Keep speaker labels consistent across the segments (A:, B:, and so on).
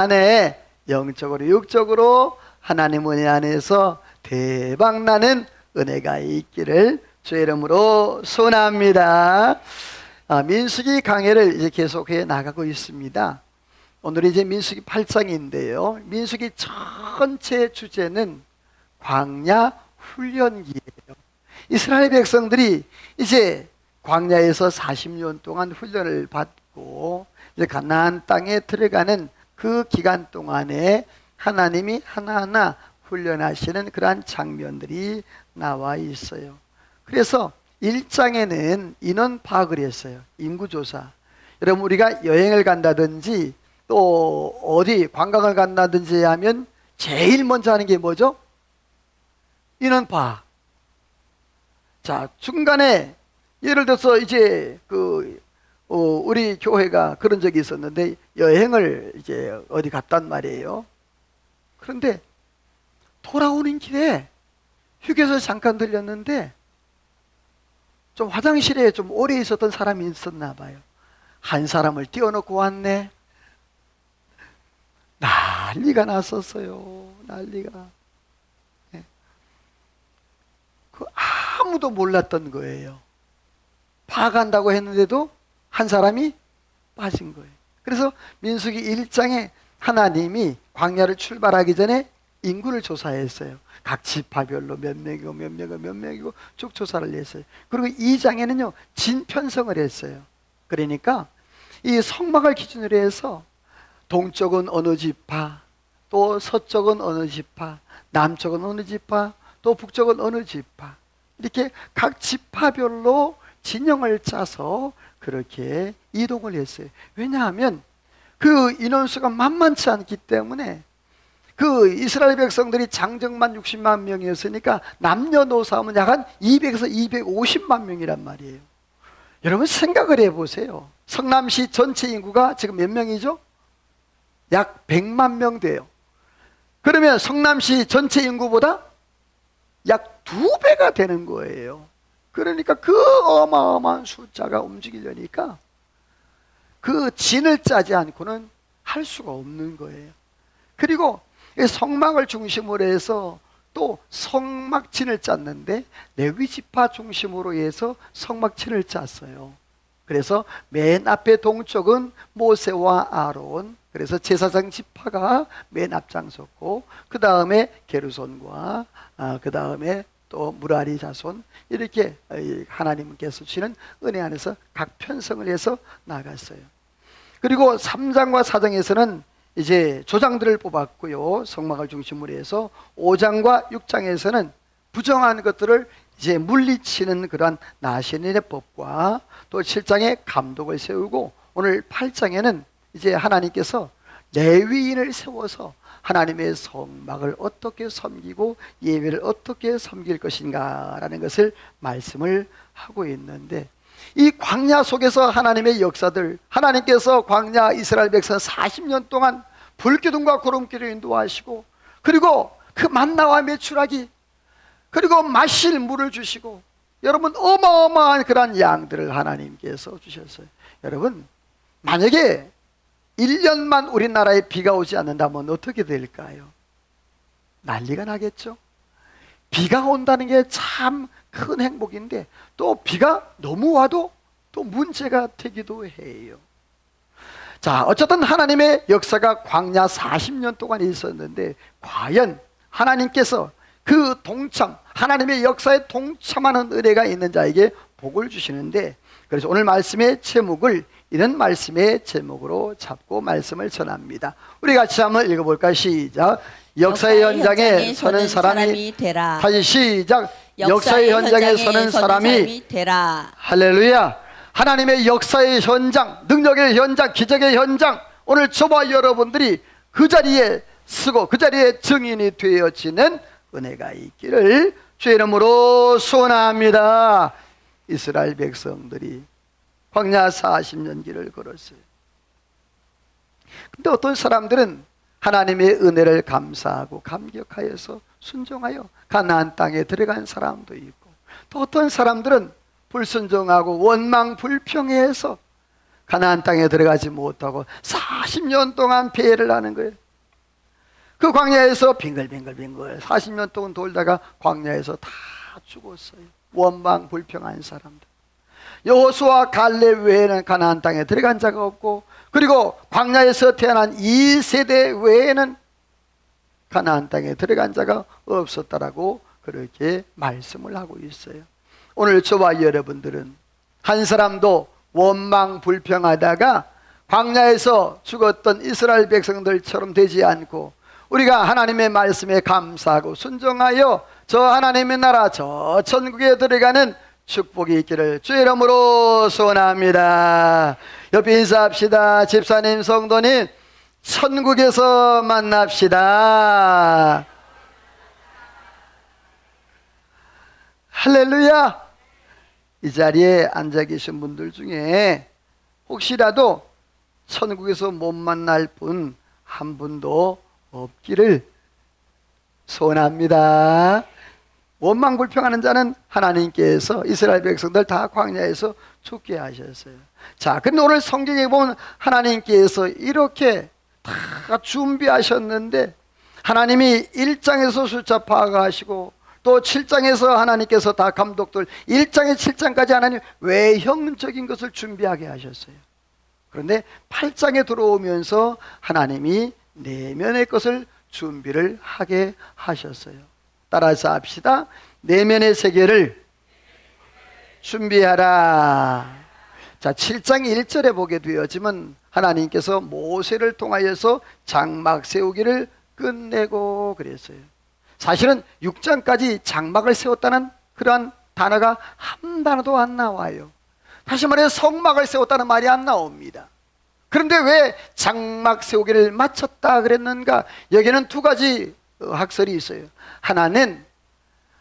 A: 안에 영적으로 육적으로 하나님 은혜 안에서 대박나는 은혜가 있기를 주의 이름으로 소원합니다. 민수기 강해를 이제 계속해 나가고 있습니다. 오늘이 이제 민수기 8장인데요. 민수기 전체 주제는 광야 훈련기예요. 이스라엘 백성들이 이제 광야에서 40년 동안 훈련을 받고 이제 가나안 땅에 들어가는 그 기간 동안에 하나님이 하나하나 훈련하시는 그러한 장면들이 나와 있어요. 그래서 1장에는 인원 파악을 했어요. 인구조사. 여러분, 우리가 여행을 간다든지 또 어디 관광을 간다든지 하면 제일 먼저 하는 게 뭐죠? 인원 파악. 자, 중간에 예를 들어서 이제 우리 교회가 그런 적이 있었는데 여행을 이제 어디 갔단 말이에요. 그런데 돌아오는 길에 휴게소 잠깐 들렸는데 좀 화장실에 좀 오래 있었던 사람이 있었나 봐요. 한 사람을 띄워놓고 왔네. 난리가 났었어요. 난리가. 네. 아무도 몰랐던 거예요. 파악한다고 했는데도 한 사람이 빠진 거예요. 그래서 민수기 1장에 하나님이 광야를 출발하기 전에 인구를 조사했어요. 각 지파별로 몇 명이고 몇 명이고 몇 명이고 쭉 조사를 했어요. 그리고 2장에는요 진편성을 했어요. 그러니까 이 성막을 기준으로 해서 동쪽은 어느 지파, 또 서쪽은 어느 지파, 남쪽은 어느 지파, 또 북쪽은 어느 지파, 이렇게 각 지파별로 진영을 짜서 그렇게 이동을 했어요. 왜냐하면 그 인원수가 만만치 않기 때문에 그 이스라엘 백성들이 장정만 60만 명이었으니까 남녀노소 하면 약 한 200에서 250만 명이란 말이에요. 여러분 생각을 해보세요. 성남시 전체 인구가 지금 몇 명이죠? 약 100만 명 돼요. 그러면 성남시 전체 인구보다 약 2배가 되는 거예요. 그러니까 그 어마어마한 숫자가 움직이려니까 그 진을 짜지 않고는 할 수가 없는 거예요. 그리고 성막을 중심으로 해서 또 성막진을 짰는데 레위 지파 중심으로 해서 성막진을 짰어요. 그래서 맨 앞에 동쪽은 모세와 아론, 그래서 제사장 지파가 맨 앞장섰고 그 다음에 게르손과 그 다음에 또 무라리 자손, 이렇게 하나님께서 주시는 은혜 안에서 각 편성을 해서 나갔어요. 그리고 3장과 4장에서는 이제 조장들을 뽑았고요. 성막을 중심으로 해서 5장과 6장에서는 부정한 것들을 이제 물리치는 그러한 나신인의 법과 또 7장에 감독을 세우고 오늘 8장에는 이제 하나님께서 레위인을 세워서 하나님의 성막을 어떻게 섬기고 예배를 어떻게 섬길 것인가라는 것을 말씀을 하고 있는데, 이 광야 속에서 하나님의 역사들, 하나님께서 광야 이스라엘 백성 40년 동안 불기둥과 구름길을 인도하시고, 그리고 그 만나와 메추라기, 그리고 마실 물을 주시고, 여러분 어마어마한 그런 양들을 하나님께서 주셨어요. 여러분, 만약에 1년만 우리나라에 비가 오지 않는다면 어떻게 될까요? 난리가 나겠죠. 비가 온다는 게 참 큰 행복인데 또 비가 너무 와도 또 문제가 되기도 해요. 자, 어쨌든 하나님의 역사가 광야 40년 동안 있었는데 과연 하나님께서 그 동참, 하나님의 역사에 동참하는 은혜가 있는 자에게 복을 주시는데, 그래서 오늘 말씀의 제목을 이런 말씀의 제목으로 잡고 말씀을 전합니다. 우리 같이 한번 읽어볼까요? 시작. 역사의 현장에 서는 사람이 되라. 다시 시작. 역사의 현장에 서는 사람이
B: 되라.
A: 할렐루야. 하나님의 역사의 현장, 능력의 현장, 기적의 현장, 오늘 저와 여러분들이 그 자리에 서고 그 자리에 증인이 되어지는 은혜가 있기를 주의 이름으로 소원합니다. 이스라엘 백성들이 광야 40년 길을 걸었어요. 근데 어떤 사람들은 하나님의 은혜를 감사하고 감격하여서 순종하여 가나안 땅에 들어간 사람도 있고, 또 어떤 사람들은 불순종하고 원망 불평해서 가나안 땅에 들어가지 못하고 40년 동안 피해를 하는 거예요. 그 광야에서 빙글빙글 40년 동안 돌다가 광야에서 다 죽었어요. 원망 불평한 사람들. 여호수아 갈렙 외에는 가나안 땅에 들어간 자가 없고, 그리고 광야에서 태어난 2세대 외에는 가나안 땅에 들어간 자가 없었다라고 그렇게 말씀을 하고 있어요. 오늘 저와 여러분들은 한 사람도 원망 불평하다가 광야에서 죽었던 이스라엘 백성들처럼 되지 않고, 우리가 하나님의 말씀에 감사하고 순종하여 저 하나님의 나라 저 천국에 들어가는 축복이 있기를 주의 이름으로 소원합니다. 옆에 인사합시다. 집사님, 성도님, 천국에서 만납시다. 할렐루야. 이 자리에 앉아 계신 분들 중에 혹시라도 천국에서 못 만날 분 한 분도 없기를 소원합니다. 원망 불평하는 자는 하나님께서 이스라엘 백성들 다 광야에서 죽게 하셨어요. 자, 근데 오늘 성경에 보면 하나님께서 이렇게 다 준비하셨는데, 하나님이 1장에서 숫자 파악하시고 또 7장에서 하나님께서 다 감독들 1장에 7장까지 하나님 외형적인 것을 준비하게 하셨어요. 그런데 8장에 들어오면서 하나님이 내면의 것을 준비를 하게 하셨어요. 따라서 합시다. 내면의 세계를 준비하라. 자, 7장 1절에 보게 되었지만 하나님께서 모세를 통하여서 장막 세우기를 끝내고 그랬어요. 사실은 6장까지 장막을 세웠다는 그러한 단어가 한 단어도 안 나와요. 다시 말해 성막을 세웠다는 말이 안 나옵니다. 그런데 왜 장막 세우기를 마쳤다 그랬는가? 여기는 두 가지 학설이 있어요. 하나는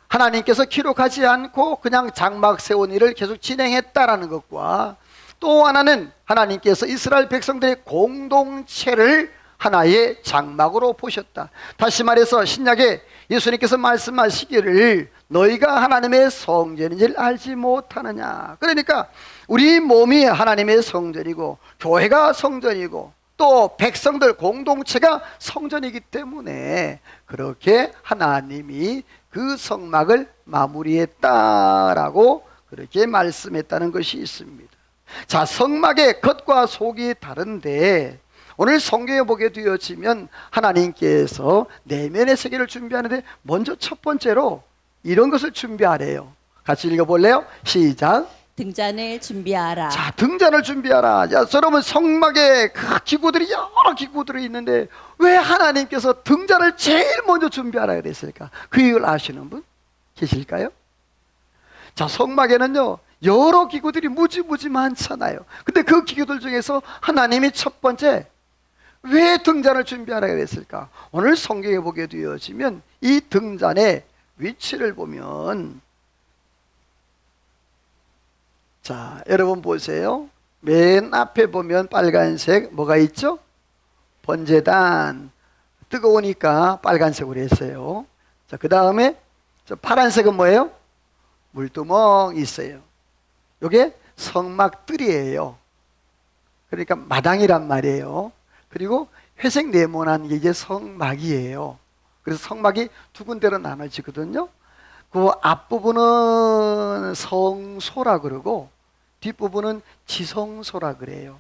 A: 하나님께서 기록하지 않고 그냥 장막 세운 일을 계속 진행했다라는 것과, 또 하나는 하나님께서 이스라엘 백성들의 공동체를 하나의 장막으로 보셨다. 다시 말해서 신약에 예수님께서 말씀하시기를 너희가 하나님의 성전인 줄 알지 못하느냐. 그러니까 우리 몸이 하나님의 성전이고 교회가 성전이고 또 백성들 공동체가 성전이기 때문에 그렇게 하나님이 그 성막을 마무리했다라고 그렇게 말씀했다는 것이 있습니다. 자, 성막의 겉과 속이 다른데 오늘 성경에 보게 되어지면 하나님께서 내면의 세계를 준비하는데 먼저 첫 번째로 이런 것을 준비하래요. 같이 읽어볼래요? 시작.
B: 등잔을 준비하라.
A: 자, 등잔을 준비하라. 자, 여러분, 성막에 그 기구들이 여러 기구들이 있는데 왜 하나님께서 등잔을 제일 먼저 준비하라 그랬을까? 그 이유를 아시는 분 계실까요? 자, 성막에는요 여러 기구들이 무지무지 많잖아요. 근데 그 기구들 중에서 하나님이 첫 번째 왜 등잔을 준비하라 그랬을까? 오늘 성경에 보게 되어지면 이 등잔의 위치를 보면, 자, 여러분 보세요. 맨 앞에 보면 빨간색 뭐가 있죠? 번제단. 뜨거우니까 빨간색으로 했어요. 자, 그 다음에 저 파란색은 뭐예요? 물두멍 있어요. 이게 성막들이에요. 그러니까 마당이란 말이에요. 그리고 회색 네모난 게 이제 성막이에요. 그래서 성막이 두 군데로 나눠지거든요. 그 앞부분은 성소라 그러고 뒷부분은 지성소라 그래요.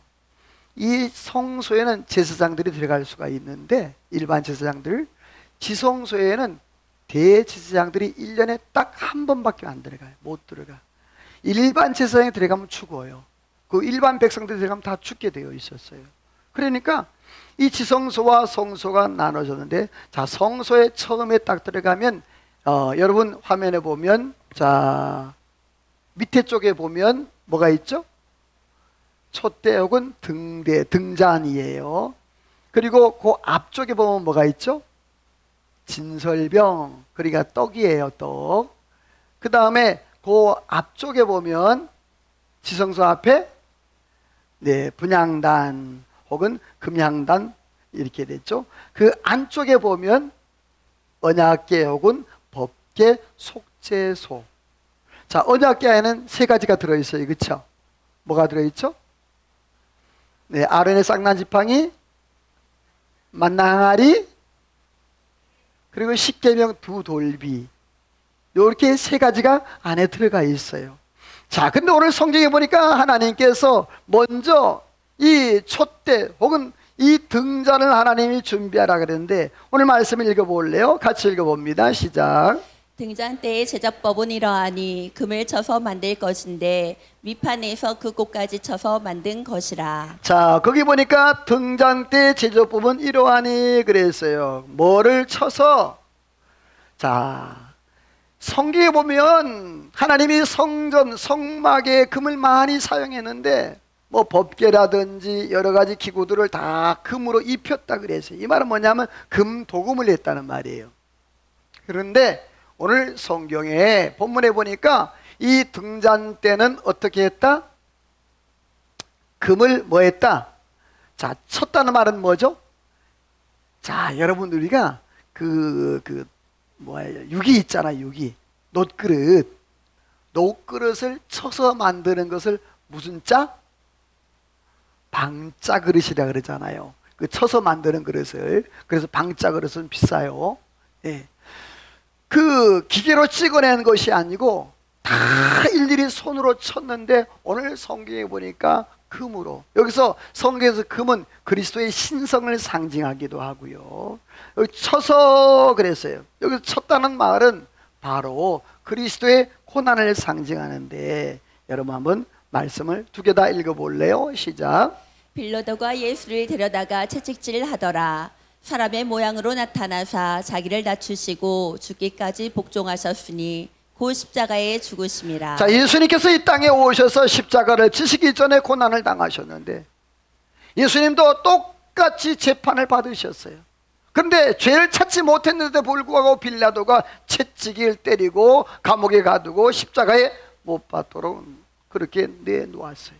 A: 이 성소에는 제사장들이 들어갈 수가 있는데, 일반 제사장들, 지성소에는 대제사장들이 1년에 딱 한 번밖에 안 들어가요. 못 들어가. 일반 제사장이 들어가면 죽어요. 그 일반 백성들이 들어가면 다 죽게 되어 있었어요. 그러니까 이 지성소와 성소가 나눠졌는데, 자, 성소에 처음에 딱 들어가면 여러분 화면에 보면, 자, 밑에 쪽에 보면 뭐가 있죠? 촛대 혹은 등대, 등잔이에요. 그리고 그 앞쪽에 보면 뭐가 있죠? 진설병, 그러니까 떡이에요, 떡. 그 다음에 그 앞쪽에 보면 지성소 앞에 분향단 혹은 금향단 이렇게 됐죠. 그 안쪽에 보면 언약궤 혹은 법궤 속죄소. 자, 언약궤 안에는 세 가지가 들어있어요. 그렇죠? 뭐가 들어있죠? 네, 아론의 쌍난 지팡이, 만나 항아리, 그리고 십계명 두 돌비. 이렇게 세 가지가 안에 들어가 있어요. 자, 근데 오늘 성경에 보니까 하나님께서 먼저 이 촛대 혹은 이 등잔을 하나님이 준비하라 그랬는데, 오늘 말씀을 읽어볼래요? 같이 읽어봅니다. 시작.
B: 등잔대의 제작법은 이러하니 금을 쳐서 만들 것인데 위판에서 그 곳까지 쳐서 만든 것이라.
A: 자, 거기 보니까 등잔대 제조법은 이러하니 그랬어요. 뭐를 쳐서? 자, 성경에 보면 하나님이 성전, 성막에 금을 많이 사용했는데 뭐 법궤라든지 여러 가지 기구들을 다 금으로 입혔다 그랬어요. 이 말은 뭐냐면 금 도금을 했다는 말이에요. 그런데 오늘 성경에 본문에 보니까 이 등잔대는 어떻게 했다? 금을 뭐 했다? 자, 쳤다는 말은 뭐죠? 자, 여러분 우리가 유기 있잖아, 유기. 노그릇을 쳐서 만드는 것을 무슨 자? 방자 그릇이라 그러잖아요. 그 쳐서 만드는 그릇을. 그래서 방자 그릇은 비싸요. 예. 그 기계로 찍어낸 것이 아니고 다 일일이 손으로 쳤는데 오늘 성경에 보니까 금으로. 여기서 성경에서 금은 그리스도의 신성을 상징하기도 하고요. 여기 쳐서 그랬어요. 여기서 쳤다는 말은 바로 그리스도의 고난을 상징하는데, 여러분 한번 말씀을 두 개 다 읽어볼래요? 시작.
B: 빌라도가 예수를 데려다가 채찍질을 하더라. 사람의 모양으로 나타나사 자기를 낮추시고 죽기까지 복종하셨으니 곧 십자가에 죽으심이라.
A: 자, 예수님께서 이 땅에 오셔서 십자가를 지시기 전에 고난을 당하셨는데 예수님도 똑같이 재판을 받으셨어요. 그런데 죄를 찾지 못했는데 불구하고 빌라도가 채찍을 때리고 감옥에 가두고 십자가에 못 박도록 그렇게 내놓았어요.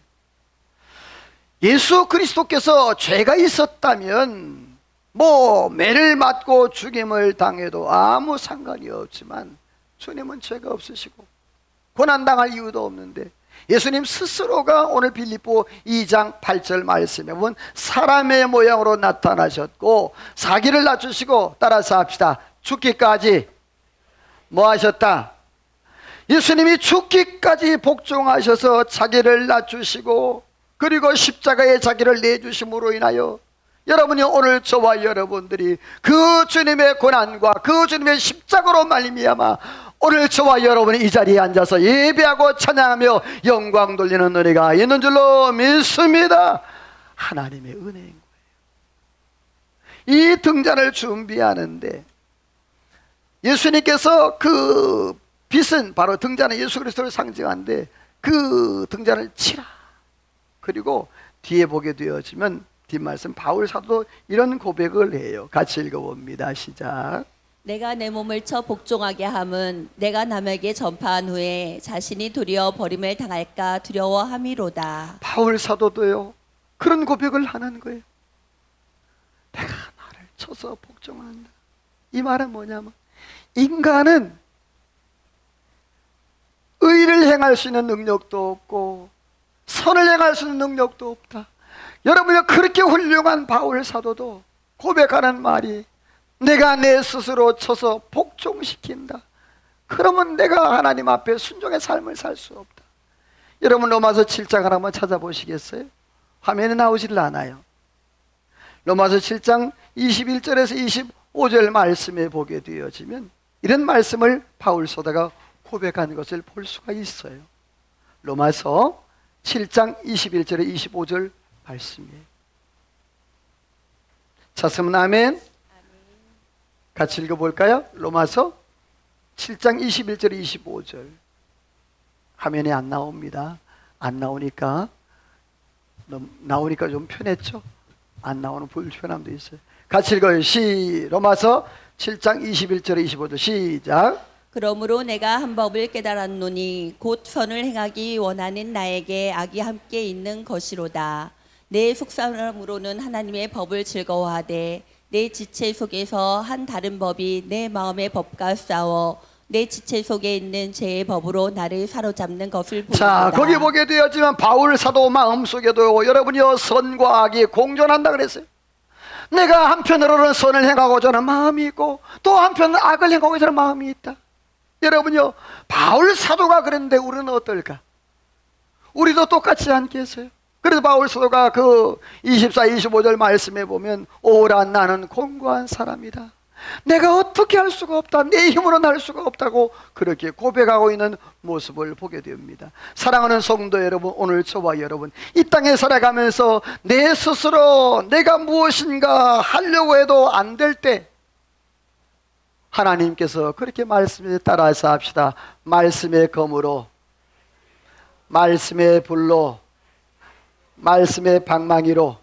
A: 예수 그리스도께서 죄가 있었다면 뭐 매를 맞고 죽임을 당해도 아무 상관이 없지만 주님은 죄가 없으시고 고난당할 이유도 없는데, 예수님 스스로가 오늘 빌립보 2장 8절 말씀에 보면 사람의 모양으로 나타나셨고 자기를 낮추시고, 따라서 합시다, 죽기까지 뭐 하셨다? 예수님이 죽기까지 복종하셔서 자기를 낮추시고 그리고 십자가에 자기를 내주심으로 인하여 여러분이 오늘 저와 여러분들이 그 주님의 고난과 그 주님의 십자가로 말미암아 오늘 저와 여러분이 이 자리에 앉아서 예배하고 찬양하며 영광 돌리는 은혜가 있는 줄로 믿습니다. 하나님의 은혜인 거예요. 이 등잔을 준비하는데 예수님께서 그 빛은 바로 등잔은 예수 그리스도를 상징하는데 그 등잔을 치라. 그리고 뒤에 보게 되어지면 뒷말씀 바울 사도 이런 고백을 해요. 같이 읽어봅니다. 시작.
B: 내가 내 몸을 쳐 복종하게 함은 내가 남에게 전파한 후에 자신이 도리어 버림을 당할까 두려워함이로다.
A: 바울 사도도요 그런 고백을 하는 거예요. 내가 나를 쳐서 복종한다. 이 말은 뭐냐면 인간은 의를 행할 수 있는 능력도 없고 선을 행할 수 있는 능력도 없다. 여러분이 그렇게 훌륭한 바울 사도도 고백하는 말이 내가 내 스스로 쳐서 복종시킨다. 그러면 내가 하나님 앞에 순종의 삶을 살 수 없다. 여러분 로마서 7장을 한번 찾아보시겠어요? 화면에 나오질 않아요. 로마서 7장 21절에서 25절 말씀에 보게 되어지면 이런 말씀을 바울 사도가 고백한 것을 볼 수가 있어요. 로마서 7장 21절에 25절 말씀이에요. 찾으면 아멘. 같이 읽어볼까요? 로마서 7장 21절 25절. 화면에 안 나옵니다. 안 나오니까 좀 편했죠? 안 나오는 불편함도 있어요. 같이 읽어요. 로마서 7장 21절에 25절 시작.
B: 그러므로 내가 한 법을 깨달았노니 곧 선을 행하기 원하는 나에게 악이 함께 있는 것이로다. 내 속사람으로는 하나님의 법을 즐거워하되 내 지체 속에서 한 다른 법이 내 마음의 법과 싸워 내 지체 속에 있는 죄의 법으로 나를 사로잡는 것을 보이다.
A: 자, 거기 보게 되었지만 바울 사도 마음속에도 여러분이요 선과 악이 공존한다 그랬어요. 내가 한편으로는 선을 행하고자 하는 마음이 있고 또 한편으로는 악을 행하고자 하는 마음이 있다. 여러분요, 바울 사도가 그랬는데 우리는 어떨까? 우리도 똑같지 않겠어요? 그래서 바울 사도가 그 24, 25절 말씀에 보면 오라 나는 공고한 사람이다. 내가 어떻게 할 수가 없다. 내 힘으로는 할 수가 없다고 그렇게 고백하고 있는 모습을 보게 됩니다. 사랑하는 성도 여러분, 오늘 저와 여러분 이 땅에 살아가면서 내 스스로 내가 무엇인가 하려고 해도 안 될 때 하나님께서 그렇게 말씀에 따라서 합시다. 말씀의 검으로, 말씀의 불로, 말씀의 방망이로,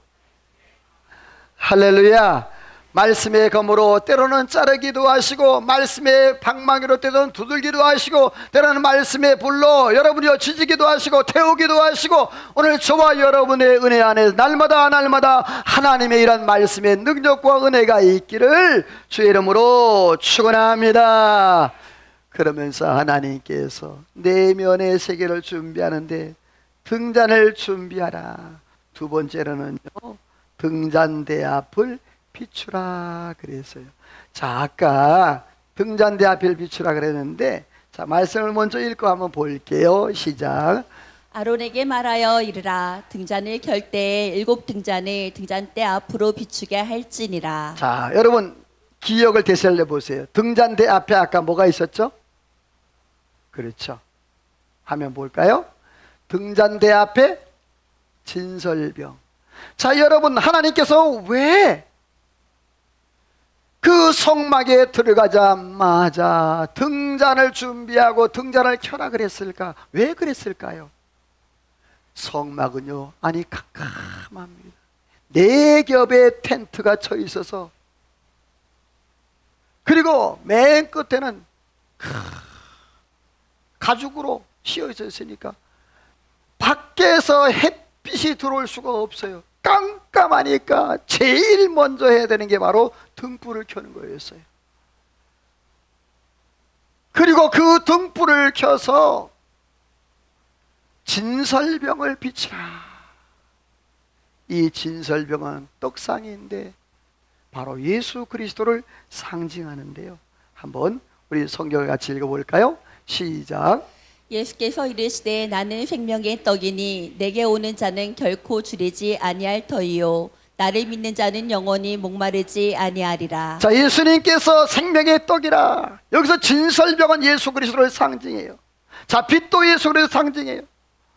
A: 할렐루야. 말씀의 검으로 때로는 자르기도 하시고 말씀의 방망이로 때로는 두들기도 하시고 때로는 말씀의 불로 여러분이요 지지기도 하시고 태우기도 하시고 오늘 저와 여러분의 은혜 안에 날마다 하나님의 이런 말씀의 능력과 은혜가 있기를 주의 이름으로 축원합니다. 그러면서 하나님께서 내면의 세계를 준비하는데 등잔을 준비하라. 두 번째로는요 등잔대 앞을 비추라 그랬어요. 자, 아까 등잔대 앞을 비추라 그랬는데 자, 말씀을 먼저 읽고 한번 볼게요. 시작.
B: 아론에게 말하여 이르라. 등잔을 켤 때에 7 등잔을 등잔대 앞으로 비추게 할지니라.
A: 자, 여러분 기억을 되살려 보세요. 등잔대 앞에 아까 뭐가 있었죠? 그렇죠. 하면 볼까요? 등잔대 앞에 진설병. 자, 여러분 하나님께서 왜 그 성막에 들어가자마자 등잔을 준비하고 등잔을 켜라 그랬을까? 왜 그랬을까요? 성막은요 안이 캄캄합니다. 4겹의 텐트가 쳐 있어서 그리고 맨 끝에는 가죽으로 씌어 있었으니까 밖에서 햇빛이 들어올 수가 없어요. 깜깜하니까 제일 먼저 해야 되는 게 바로 등불을 켜는 거였어요. 그리고 그 등불을 켜서 진설병을 비치라. 이 진설병은 떡상인데 바로 예수 그리스도를 상징하는데요. 한번 우리 성경을 같이 읽어볼까요? 시작.
B: 예수께서 이르시되 나는 생명의 떡이니 내게 오는 자는 결코 주리지 아니할 터이요 나를 믿는 자는 영원히 목마르지 아니하리라.
A: 자, 예수님께서 생명의 떡이라. 여기서 진설병은 예수 그리스도를 상징해요. 자, 빛도 예수 그리스도를 상징해요.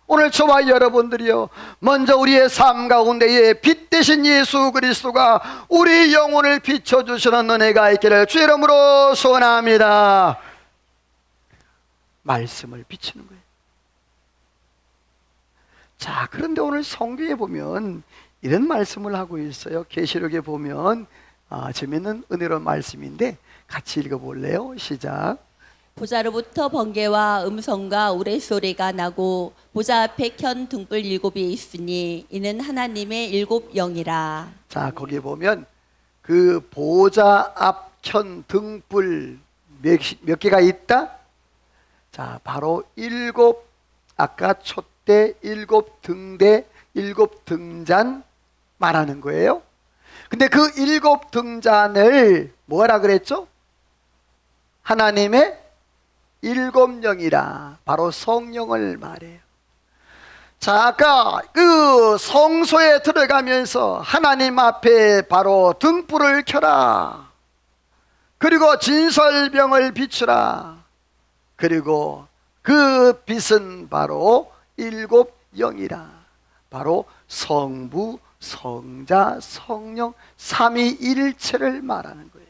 A: 오늘 저와 여러분들이요 먼저 우리의 삶 가운데에 빛 대신 예수 그리스도가 우리 영혼을 비춰주시는 은혜가 있기를 주의 이름으로 소원합니다. 말씀을 비추는 거예요. 자, 그런데 오늘 성경에 보면 이런 말씀을 하고 있어요. 계시록에 보면 재미있는 은혜로운 말씀인데 같이 읽어볼래요? 시작.
B: 보좌로부터 번개와 음성과 우레소리가 나고 보좌 앞에 켠 등불 7이 있으니 이는 하나님의 7 영이라.
A: 자, 거기 보면 그 보좌 앞 켠 등불 몇 개가 있다? 자, 바로 7, 아까 촛대, 7 등대, 7 등잔 말하는 거예요. 근데 그 7 등잔을 뭐라 그랬죠? 하나님의 7 영이라. 바로 성령을 말해요. 자, 아까 그 성소에 들어가면서 하나님 앞에 바로 등불을 켜라. 그리고 진설병을 비추라. 그리고 그 빛은 바로 7 영이라. 바로 성부, 성자, 성령 삼위일체를 말하는 거예요.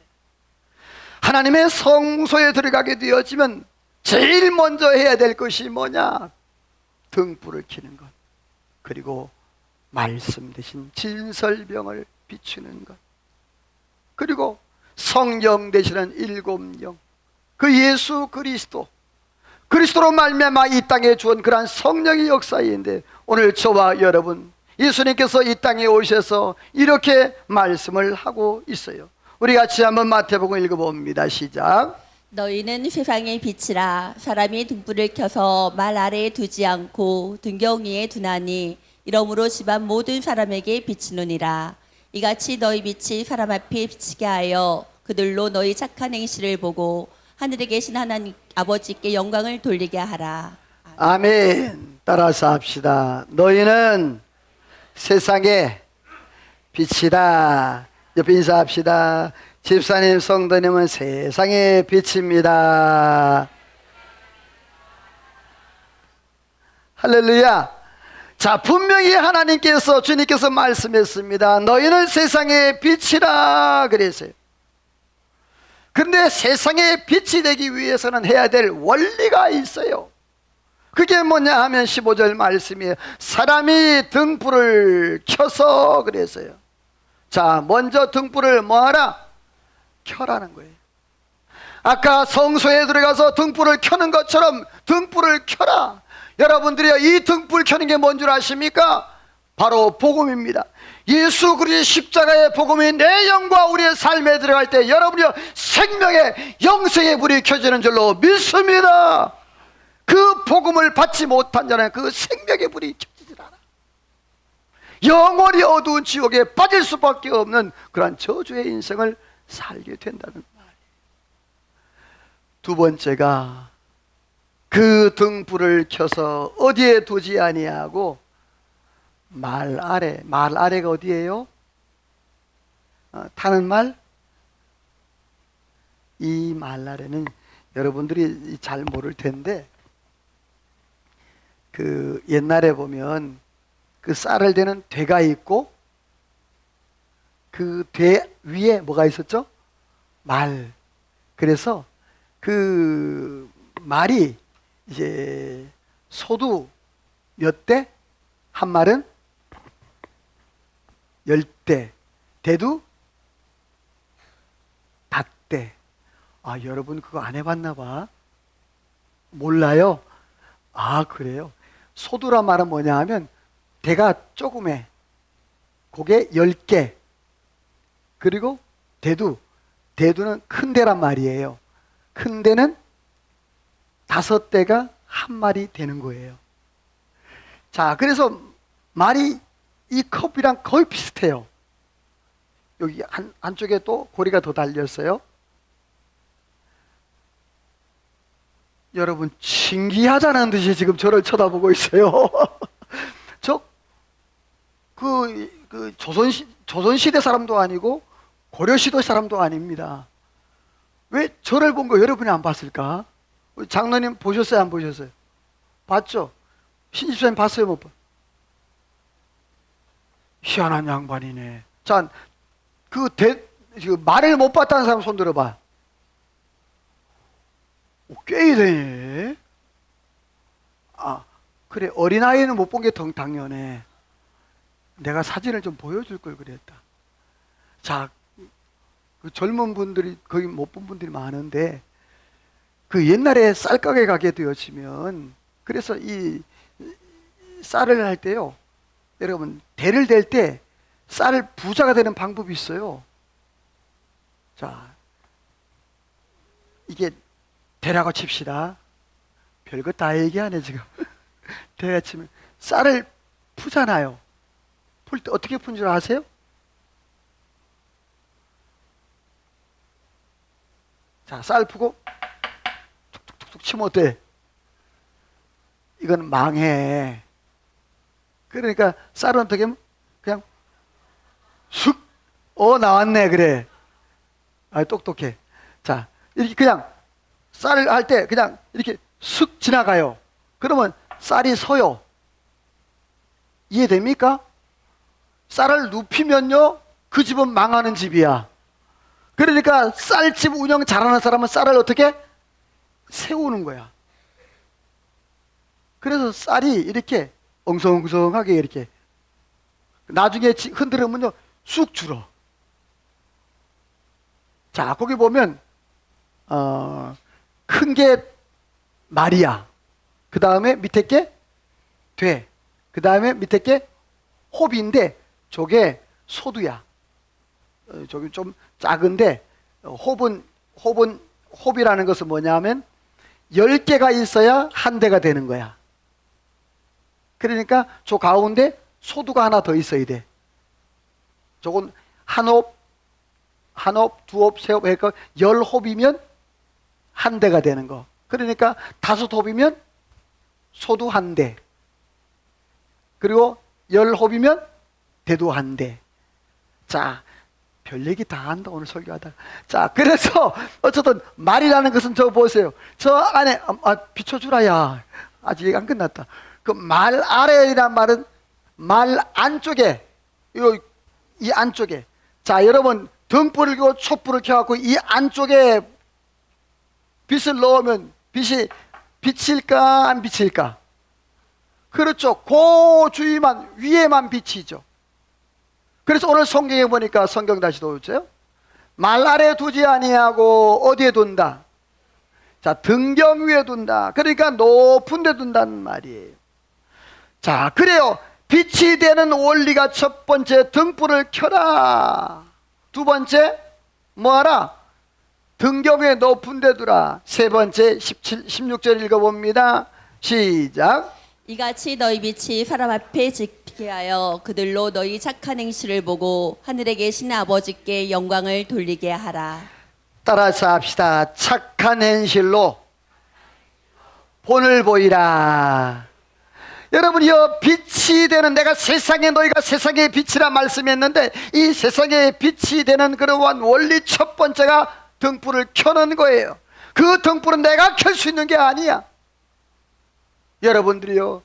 A: 하나님의 성소에 들어가게 되어지면 제일 먼저 해야 될 것이 뭐냐? 등불을 켜는 것. 그리고 말씀 대신 진설병을 비추는 것. 그리고 성령 되시는 7 영. 그 예수 그리스도로 말미암아 이 땅에 주은 그러한 성령의 역사인데 오늘 저와 여러분 예수님께서 이 땅에 오셔서 이렇게 말씀을 하고 있어요. 우리 같이 한번 마태복음 읽어봅니다. 시작.
B: 너희는 세상의 빛이라. 사람이 등불을 켜서 말 아래에 두지 않고 등경 위에 두나니 이러므로 집안 모든 사람에게 비치느니라. 이같이 너희 빛이 사람 앞에 비치게 하여 그들로 너희 착한 행실을 보고 하늘에 계신 하나님 아버지께 영광을 돌리게 하라.
A: 아멘. 따라서 합시다. 너희는 세상의 빛이다. 옆에 인사합시다. 집사님, 성도님은 세상의 빛입니다. 할렐루야. 자, 분명히 하나님께서, 주님께서 말씀했습니다. 너희는 세상의 빛이라 그랬어요. 근데 세상의 빛이 되기 위해서는 해야 될 원리가 있어요. 그게 뭐냐 하면 15절 말씀이에요. 사람이 등불을 켜서 그랬어요. 자, 먼저 등불을 뭐하라? 켜라는 거예요. 아까 성소에 들어가서 등불을 켜는 것처럼 등불을 켜라. 여러분들이요, 이 등불 켜는 게 뭔 줄 아십니까? 바로 복음입니다. 예수 그리스도의 십자가의 복음이 내 영과 우리의 삶에 들어갈 때 여러분이요, 생명의 영생의 불이 켜지는 줄로 믿습니다. 그 복음을 받지 못한 자는 그 생명의 불이 켜지질 않아. 영원히 어두운 지옥에 빠질 수밖에 없는 그러한 저주의 인생을 살게 된다는 말이에요. 두 번째가 그 등불을 켜서 어디에 두지 아니하고 말 아래. 말 아래가 어디예요? 타는 말? 이 말 아래는 여러분들이 잘 모를 텐데, 그 옛날에 보면 그 쌀을 대는 대가 있고 그 대 위에 뭐가 있었죠? 말. 그래서 그 말이 이제 소도 몇 대? 한 말은 10대, 대도 5대. 아, 여러분 그거 안 해봤나 봐. 몰라요? 아, 그래요? 소두란 말은 뭐냐 하면 대가 조그매, 그게 10개. 그리고 대두는 큰 대란 말이에요. 큰 대는 5대가 한 마리 되는 거예요. 자, 그래서 말이 이 컵이랑 거의 비슷해요. 여기 안쪽에 또 고리가 더 달렸어요. 여러분, 신기하다는 듯이 지금 저를 쳐다보고 있어요. 조선시대 사람도 아니고 고려시대 사람도 아닙니다. 왜 저를 본 거 여러분이 안 봤을까? 장로님 보셨어요? 안 보셨어요? 봤죠? 신집사님 봤어요? 못 봤어요? 희한한 양반이네. 자, 그 말을 못 봤다는 사람 손 들어봐. 꽤 되네. 아, 그래. 어린아이는 못 본 게 더 당연해. 내가 사진을 좀 보여줄 걸 그랬다. 자, 그 젊은 분들이 거의 못 본 분들이 많은데, 그 옛날에 쌀가게 가게 되었으면, 그래서 이 쌀을 할 때요, 여러분 대를 댈 때 쌀을 부자가 되는 방법이 있어요. 자, 이게 대라고 칩시다. 별거 다 얘기하네 지금. 대라 치면 쌀을 푸잖아요. 풀 때 어떻게 푼 줄 아세요? 자, 쌀 푸고 툭툭툭툭 치면 어때? 이건 망해. 그러니까 쌀은 어떻게 하면 그냥 쑥 나왔네. 그래. 아, 똑똑해. 자, 이렇게 그냥 쌀을 할 때 그냥 이렇게 쑥 지나가요. 그러면 쌀이 서요. 이해됩니까? 쌀을 눕히면요, 그 집은 망하는 집이야. 그러니까 쌀집 운영 잘하는 사람은 쌀을 어떻게 세우는 거야. 그래서 쌀이 이렇게 엉성엉성하게 이렇게 나중에 흔들으면요 쑥 줄어. 자, 거기 보면 큰 게 말이야. 그 다음에 밑에 게 돼. 그 다음에 밑에 게 호비인데 저게 소두야. 저기 좀 작은데 홉은 홉이라는 것은 뭐냐면 10개가 있어야 한 대가 되는 거야. 그러니까 저 가운데 소두가 하나 더 있어야 돼. 저건 한 홉, 두 홉, 세 홉 해서 10홉이면 한 대가 되는 거. 그러니까 5홉이면 소두 한 대. 그리고 10홉이면 대두 한 대. 자, 별 얘기 다 한다 오늘 설교하다가. 자, 그래서 어쨌든 말이라는 것은 저 보세요. 저 안에 비춰주라야. 아직 얘기 안 끝났다. 그 말 아래이란 말은 말 안쪽에, 이 안쪽에. 자, 여러분 등불을 켜고 촛불을 켜갖고 이 안쪽에 빛을 넣으면 빛이 비칠까 안 비칠까? 그렇죠. 그 주위만, 위에만 비치죠. 그래서 오늘 성경에 보니까 성경 다시 도우세요. 말 아래 두지 아니하고 어디에 둔다? 자, 등경 위에 둔다. 그러니까 높은 데 둔다는 말이에요. 자, 그래요. 빛이 되는 원리가 첫 번째 등불을 켜라. 두 번째 뭐하라? 등경 위에 높은 데 두라. 세 번째 16절 읽어봅니다. 시작.
B: 이같이 너희 빛이 사람 앞에 지키게 하여 그들로 너희 착한 행실을 보고 하늘에 계신 아버지께 영광을 돌리게 하라.
A: 따라서 합시다. 착한 행실로 본을 보이라. 여러분이요, 빛이 되는, 내가 세상에, 너희가 세상의 빛이라 말씀했는데 이 세상의 빛이 되는 그러한 원리 첫 번째가 등불을 켜는 거예요. 그 등불은 내가 켤 수 있는 게 아니야. 여러분들이요,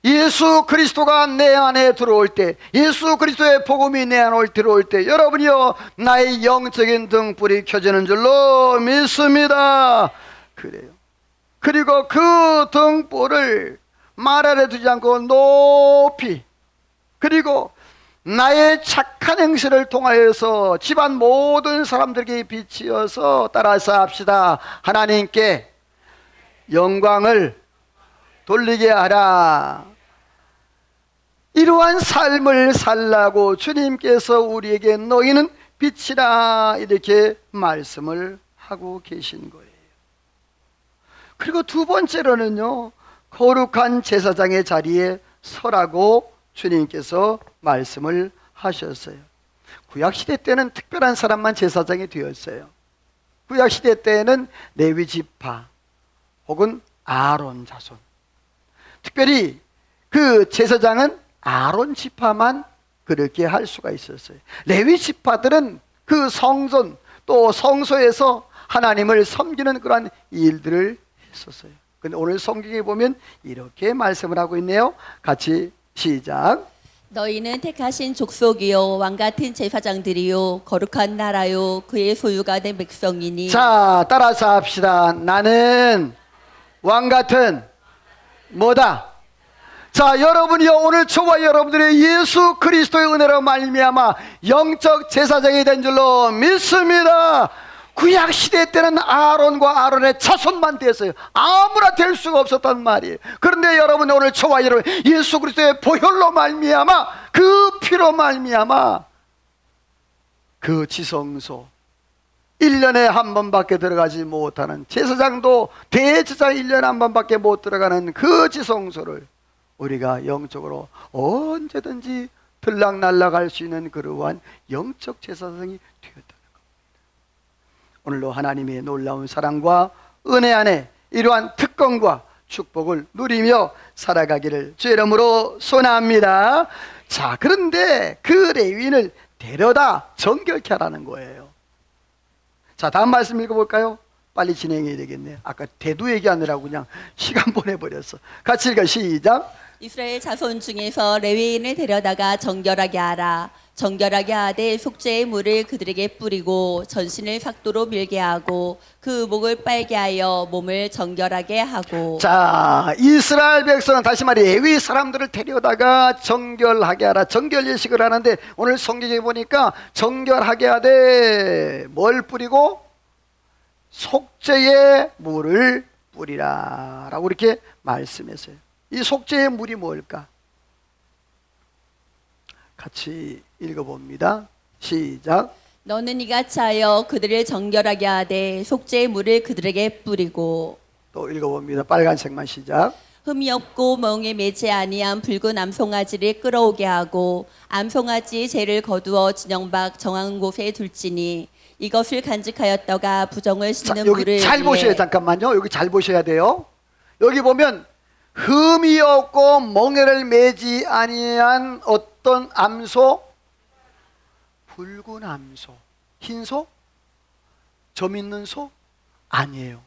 A: 예수 그리스도가 내 안에 들어올 때, 예수 그리스도의 복음이 내 안에 들어올 때, 여러분이요, 나의 영적인 등불이 켜지는 줄로 믿습니다. 그래요. 그리고 그 등불을 말 아래 두지 않고 높이, 그리고 나의 착한 행실을 통하여서 집안 모든 사람들에게 빛이어서 따라서 합시다. 하나님께 영광을 돌리게 하라. 이러한 삶을 살라고 주님께서 우리에게 너희는 빛이라 이렇게 말씀을 하고 계신 거예요. 그리고 두 번째로는요, 거룩한 제사장의 자리에 서라고 주님께서 말씀을 하셨어요. 구약시대 때는 특별한 사람만 제사장이 되었어요. 구약시대 때에는 레위 지파 혹은 아론 자손, 특별히 그 제사장은 아론 지파만 그렇게 할 수가 있었어요. 레위 지파들은 그 성전 또 성소에서 하나님을 섬기는 그러한 일들을 했었어요. 근데 오늘 성경에 보면 이렇게 말씀을 하고 있네요. 같이 시작.
B: 너희는 택하신 족속이요 왕같은 제사장들이요 거룩한 나라요 그의 소유가 된 백성이니.
A: 자, 따라서 합시다. 나는 왕같은 뭐다? 자, 여러분이요, 오늘 저와 여러분들의 예수 그리스도의 은혜로 말미암아 영적 제사장이 된 줄로 믿습니다. 구약 시대 때는 아론과 아론의 자손만 됐어요. 아무나 될 수가 없었단 말이에요. 그런데 여러분, 오늘 저와 여러분 예수 그리스도의 보혈로 말미암아, 그 피로 말미암아 그 지성소 1년에 한 번밖에 들어가지 못하는, 제사장도 대제사장 1년에 한 번밖에 못 들어가는 그 지성소를 우리가 영적으로 언제든지 들락날락할 수 있는 그러한 영적 제사장이 되었다. 오늘도 하나님의 놀라운 사랑과 은혜 안에 이러한 특권과 축복을 누리며 살아가기를 주의 이름으로 소원합니다. 자, 그런데 그 레위인을 데려다 정결케 하라는 거예요. 자, 다음 말씀 읽어볼까요? 빨리 진행해야 되겠네. 아까 대두 얘기하느라고 그냥 시간 보내버렸어. 같이 읽어. 시작.
B: 이스라엘 자손 중에서 레위인을 데려다가 정결하게 하라. 정결하게 하되 속죄의 물을 그들에게 뿌리고 전신을 삭도로 밀게 하고 그 목을 빨게 하여 몸을 정결하게 하고.
A: 자, 이스라엘 백성은, 다시 말해 레위 사람들을 데려다가 정결하게 하라. 정결 예식을 하는데 오늘 성경에 보니까 정결하게 하되 뭘 뿌리고? 속죄의 물을 뿌리라 라고 이렇게 말씀했어요. 이 속죄의 물이 뭘까? 같이 읽어봅니다. 시작.
B: 너는 이같이 하여 그들을 정결하게 하되 속죄의 물을 그들에게 뿌리고
A: 또 읽어봅니다. 빨간색만 시작.
B: 흠이 없고 멍에 매지 아니한 붉은 암송아지를 끌어오게 하고 암송아지의 죄를 거두어 진영 밖 정한 곳에 둘지니 이것을 간직하였다가 부정을
A: 자,
B: 씻는
A: 여기
B: 물을
A: 잘
B: 위해
A: 보셔야 잠깐만요. 여기 잘 보셔야 돼요. 여기 보면 흠이 없고 멍에를 매지 아니한 어떤 암소, 붉은 암소, 흰 소, 점 있는 소 아니에요.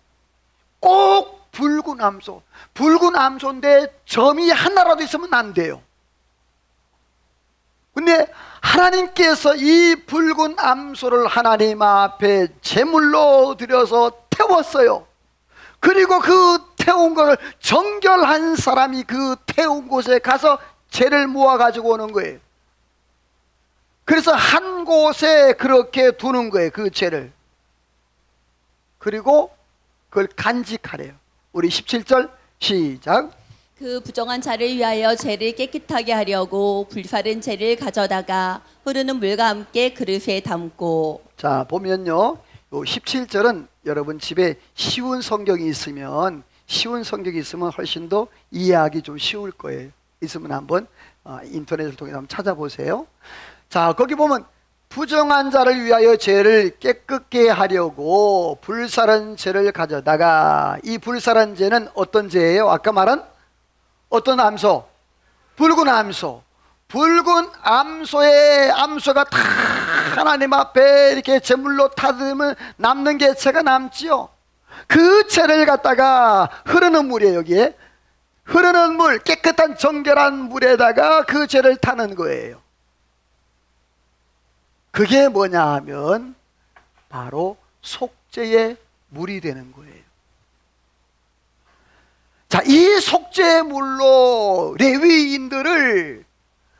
A: 꼭 붉은 암소. 붉은 암소인데 점이 하나라도 있으면 안 돼요. 근데 하나님께서 이 붉은 암소를 하나님 앞에 제물로 드려서 태웠어요. 그리고 그 태운 것을 정결한 사람이 그 태운 곳에 가서 죄를 모아 가지고 오는 거예요. 그래서 한 곳에 그렇게 두는 거예요. 그 죄를. 그리고 그걸 간직하래요. 우리 17절 시작.
B: 그 부정한 자를 위하여 죄를 깨끗하게 하려고 불사른 죄를 가져다가 흐르는 물과 함께 그릇에 담고.
A: 자, 보면요. 요 17절은 여러분 집에 쉬운 성경이 있으면 훨씬 더 이해하기 좀 쉬울 거예요. 있으면 한번 인터넷을 통해서 한번 찾아보세요. 자, 거기 보면 부정한 자를 위하여 죄를 깨끗게 하려고 불사른 죄를 가져다가, 이 불사른 죄는 어떤 죄예요? 아까 말한 어떤 암소? 붉은 암소. 붉은 암소가 다 하나님 앞에 이렇게 제물로 타들면 남는 게 죄가 남지요. 그 죄를 갖다가 흐르는 물이에요. 여기에 흐르는 물, 깨끗한 정결한 물에다가 그 죄를 타는 거예요. 그게 뭐냐 하면 바로 속죄의 물이 되는 거예요. 자, 이 속죄의 물로 레위인들을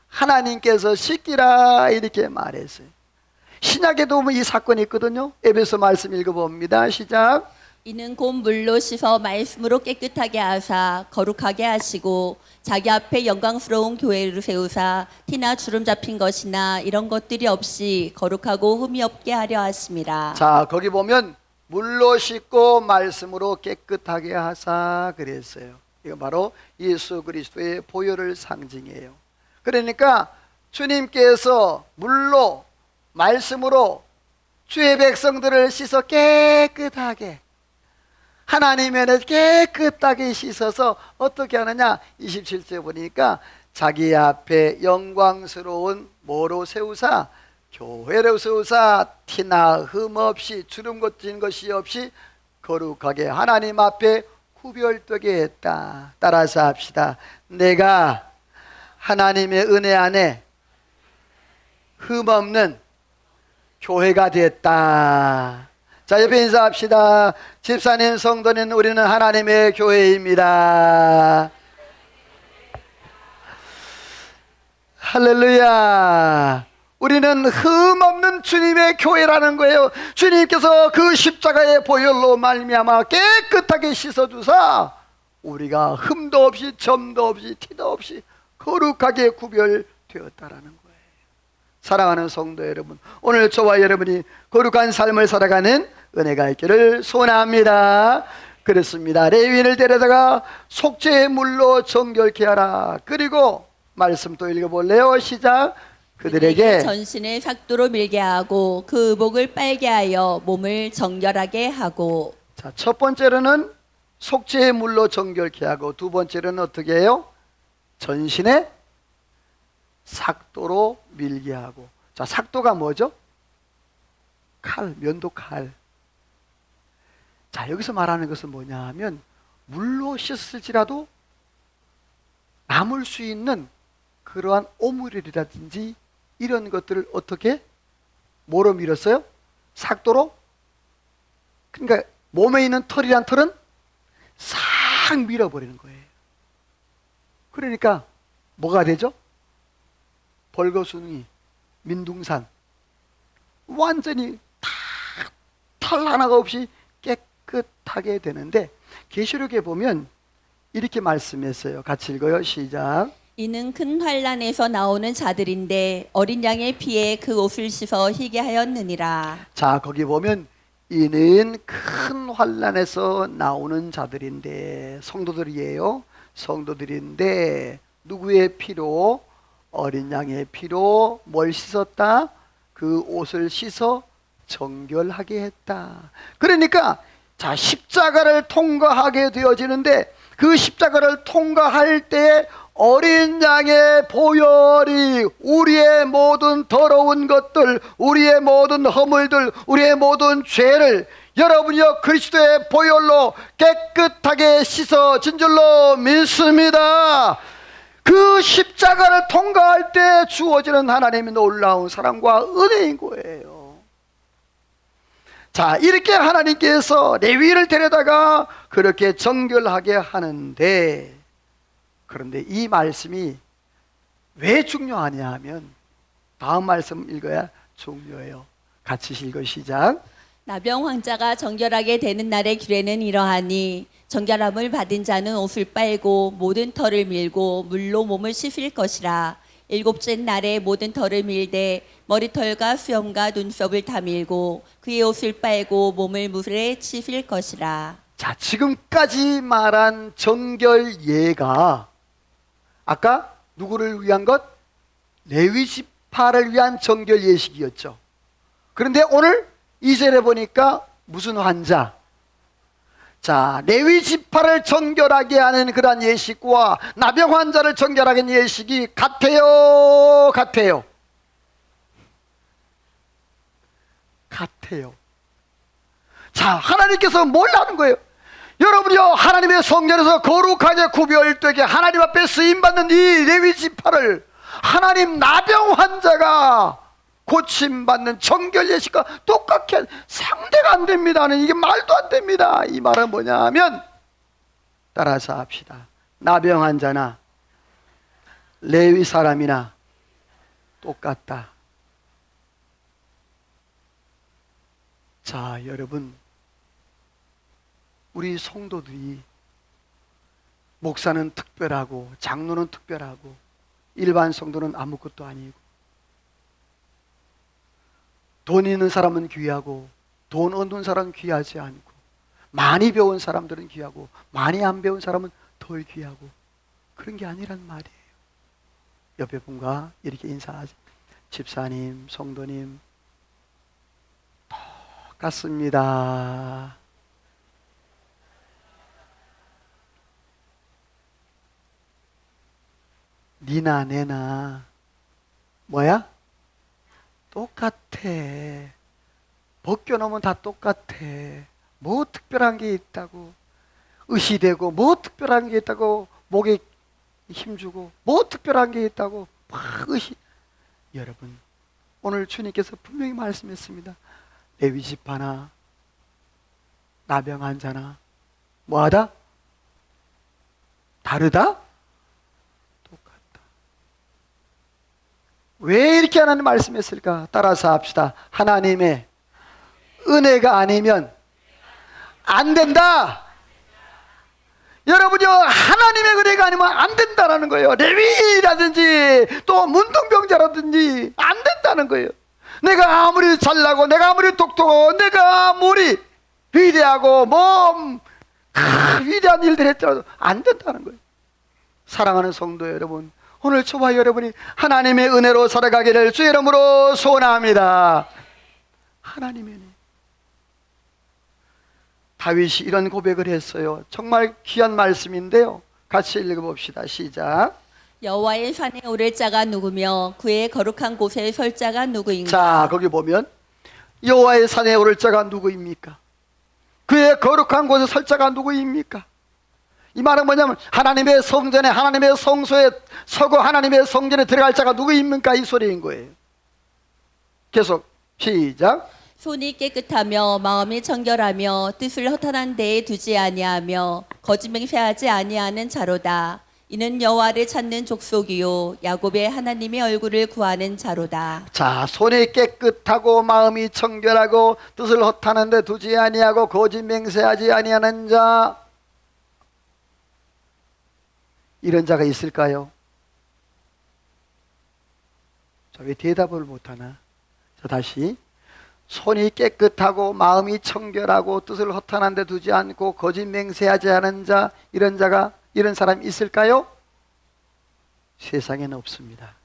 A: 하나님께서 씻기라 이렇게 말했어요. 신약에도 보면 이 사건이 있거든요. 에베소 말씀 읽어봅니다. 시작.
B: 이는 곧 물로 씻어 말씀으로 깨끗하게 하사 거룩하게 하시고 자기 앞에 영광스러운 교회를 세우사 티나 주름 잡힌 것이나 이런 것들이 없이 거룩하고 흠이 없게 하려 하심이라.
A: 자, 거기 보면 물로 씻고 말씀으로 깨끗하게 하사 그랬어요. 이거 바로 예수 그리스도의 보혈을 상징해요. 그러니까 주님께서 물로 말씀으로 주의 백성들을 씻어 깨끗하게, 하나님의 은혜로 깨끗하게 씻어서 어떻게 하느냐, 27절 보니까 자기 앞에 영광스러운 뭐로 세우사, 교회로 세우사 티나 흠 없이 주름 거친 것이 없이 거룩하게 하나님 앞에 구별되게 했다. 따라서 합시다. 내가 하나님의 은혜 안에 흠 없는 교회가 됐다. 자, 옆에 인사합시다. 집사님, 성도님, 우리는 하나님의 교회입니다. 할렐루야. 우리는 흠 없는 주님의 교회라는 거예요. 주님께서 그 십자가의 보혈로 말미암아 깨끗하게 씻어주사 우리가 흠도 없이 점도 없이 티도 없이 거룩하게 구별되었다라는 거예요. 사랑하는 성도 여러분, 오늘 저와 여러분이 거룩한 삶을 살아가는 은혜가 있기를 소원합니다. 그렇습니다. 레위인을 데려다가 속죄의 물로 정결케 하라. 그리고 말씀 또 읽어볼래요? 시작. 그들에게
B: 전신을 삭도로 밀게 하고 그 의복을 빨게 하여 몸을 정결하게 하고.
A: 자, 첫 번째로는 속죄의 물로 정결케 하고, 두 번째로는 어떻게 해요? 전신에 삭도로 밀게 하고. 자, 삭도가 뭐죠? 칼, 면도 칼. 자, 여기서 말하는 것은 뭐냐 하면 물로 씻을지라도 남을 수 있는 그러한 오물이라든지 이런 것들을 어떻게? 뭐로 밀었어요? 삭도로? 그러니까 몸에 있는 털이란 털은 싹 밀어버리는 거예요. 그러니까 뭐가 되죠? 벌거숭이, 민둥산 완전히 다 털 하나가 없이 깨끗하게 되는데, 계시록에 보면 이렇게 말씀했어요. 같이 읽어요. 시작.
B: 이는 큰 환란에서 나오는 자들인데 어린 양의 피에 그 옷을 씻어 희게 하였느니라.
A: 자, 거기 보면 이는 큰 환란에서 나오는 자들인데, 성도들이에요. 성도들인데 누구의 피로? 어린 양의 피로 뭘 씻었다? 그 옷을 씻어 정결하게 했다. 그러니까 자, 십자가를 통과하게 되어지는데, 그 십자가를 통과할 때 어린 양의 보혈이 우리의 모든 더러운 것들, 우리의 모든 허물들, 우리의 모든 죄를 여러분이여 그리스도의 보혈로 깨끗하게 씻어진 줄로 믿습니다. 그 십자가를 통과할 때 주어지는 하나님의 놀라운 사랑과 은혜인 거예요. 자, 이렇게 하나님께서 레위를 데려다가 그렇게 정결하게 하는데, 그런데 이 말씀이 왜 중요하냐 하면 다음 말씀 읽어야 중요해요. 같이 읽어 시작.
B: 나병 환자가 정결하게 되는 날의 규례는 이러하니 정결함을 받은 자는 옷을 빨고 모든 털을 밀고 물로 몸을 씻을 것이라. 일곱째 날에 모든 털을 밀되 머리털과 수염과 눈썹을 다 밀고 그의 옷을 빨고 몸을 물에 씻을 것이라.
A: 자, 지금까지 말한 정결 예가 아까 누구를 위한 것? 레위 지파를 위한 정결 예식이었죠. 그런데 오늘 2절에 보니까 무슨 환자? 자, 레위 지파를 정결하게 하는 그러한 예식과 나병 환자를 정결하게 하는 예식이 같아요, 같아요? 같아요. 자, 하나님께서 뭘 하는 거예요? 여러분이요, 하나님의 성전에서 거룩하게 구별되게 하나님 앞에 쓰임받는 이 레위 지파를 하나님 나병 환자가 고침받는 정결 예식과 똑같게 상대가 안 됩니다는, 이게 말도 안 됩니다. 이 말은 뭐냐 하면, 따라서 합시다. 나병 환자나 레위 사람이나 똑같다. 자, 여러분, 우리 성도들이 목사는 특별하고 장로는 특별하고 일반 성도는 아무것도 아니고, 돈 있는 사람은 귀하고 돈 없는 사람은 귀하지 않고, 많이 배운 사람들은 귀하고 많이 안 배운 사람은 덜 귀하고, 그런 게 아니란 말이에요. 옆에 분과 이렇게 인사하지. 집사님, 성도님, 똑같습니다. 니나 내나 뭐야? 똑같아. 벗겨놓으면 다 똑같아. 뭐 특별한 게 있다고 의시되고, 뭐 특별한 게 있다고 목에 힘주고, 뭐 특별한 게 있다고 막 의시. 여러분, 오늘 주님께서 분명히 말씀했습니다. 레위 지파나 나병 환자나 뭐하다? 다르다? 왜 이렇게 하나님 말씀했을까? 따라서 합시다. 하나님의 은혜가 아니면 안 된다. 여러분요, 하나님의 은혜가 아니면 안 된다는 거예요. 레위라든지 또 문둥병자라든지 안 된다는 거예요. 내가 아무리 잘나고 내가 아무리 똑똑하고 내가 아무리 위대하고 위대한 일들 했더라도 안 된다는 거예요. 사랑하는 성도 여러분, 오늘 저와 여러분이 하나님의 은혜로 살아가기를 주의 이름으로 소원합니다. 하나님의 은혜. 다윗이 이런 고백을 했어요. 정말 귀한 말씀인데요. 같이 읽어봅시다. 시작.
B: 여호와의 산에 오를 자가 누구며 그의 거룩한 곳에 설 자가 누구인가?
A: 자, 거기 보면 여호와의 산에 오를 자가 누구입니까? 그의 거룩한 곳에 설 자가 누구입니까? 이 말은 뭐냐면 하나님의 성전에, 하나님의 성소에 서고 하나님의 성전에 들어갈 자가 누구입니까? 이 소리인 거예요. 계속 시작.
B: 손이 깨끗하며 마음이 정결하며 뜻을 허탄한 데에 두지 아니하며 거짓 맹세하지 아니하는 자로다. 이는 여호와를 찾는 족속이요 야곱의 하나님의 얼굴을 구하는 자로다.
A: 자, 손이 깨끗하고 마음이 정결하고 뜻을 허탄한 데 두지 아니하고 거짓 맹세하지 아니하는 자, 이런 자가 있을까요? 자, 왜 대답을 못하나? 자, 다시. 손이 깨끗하고 마음이 청결하고 뜻을 허탄한 데 두지 않고 거짓 맹세하지 않은 자, 이런 사람 있을까요? 세상에는 없습니다.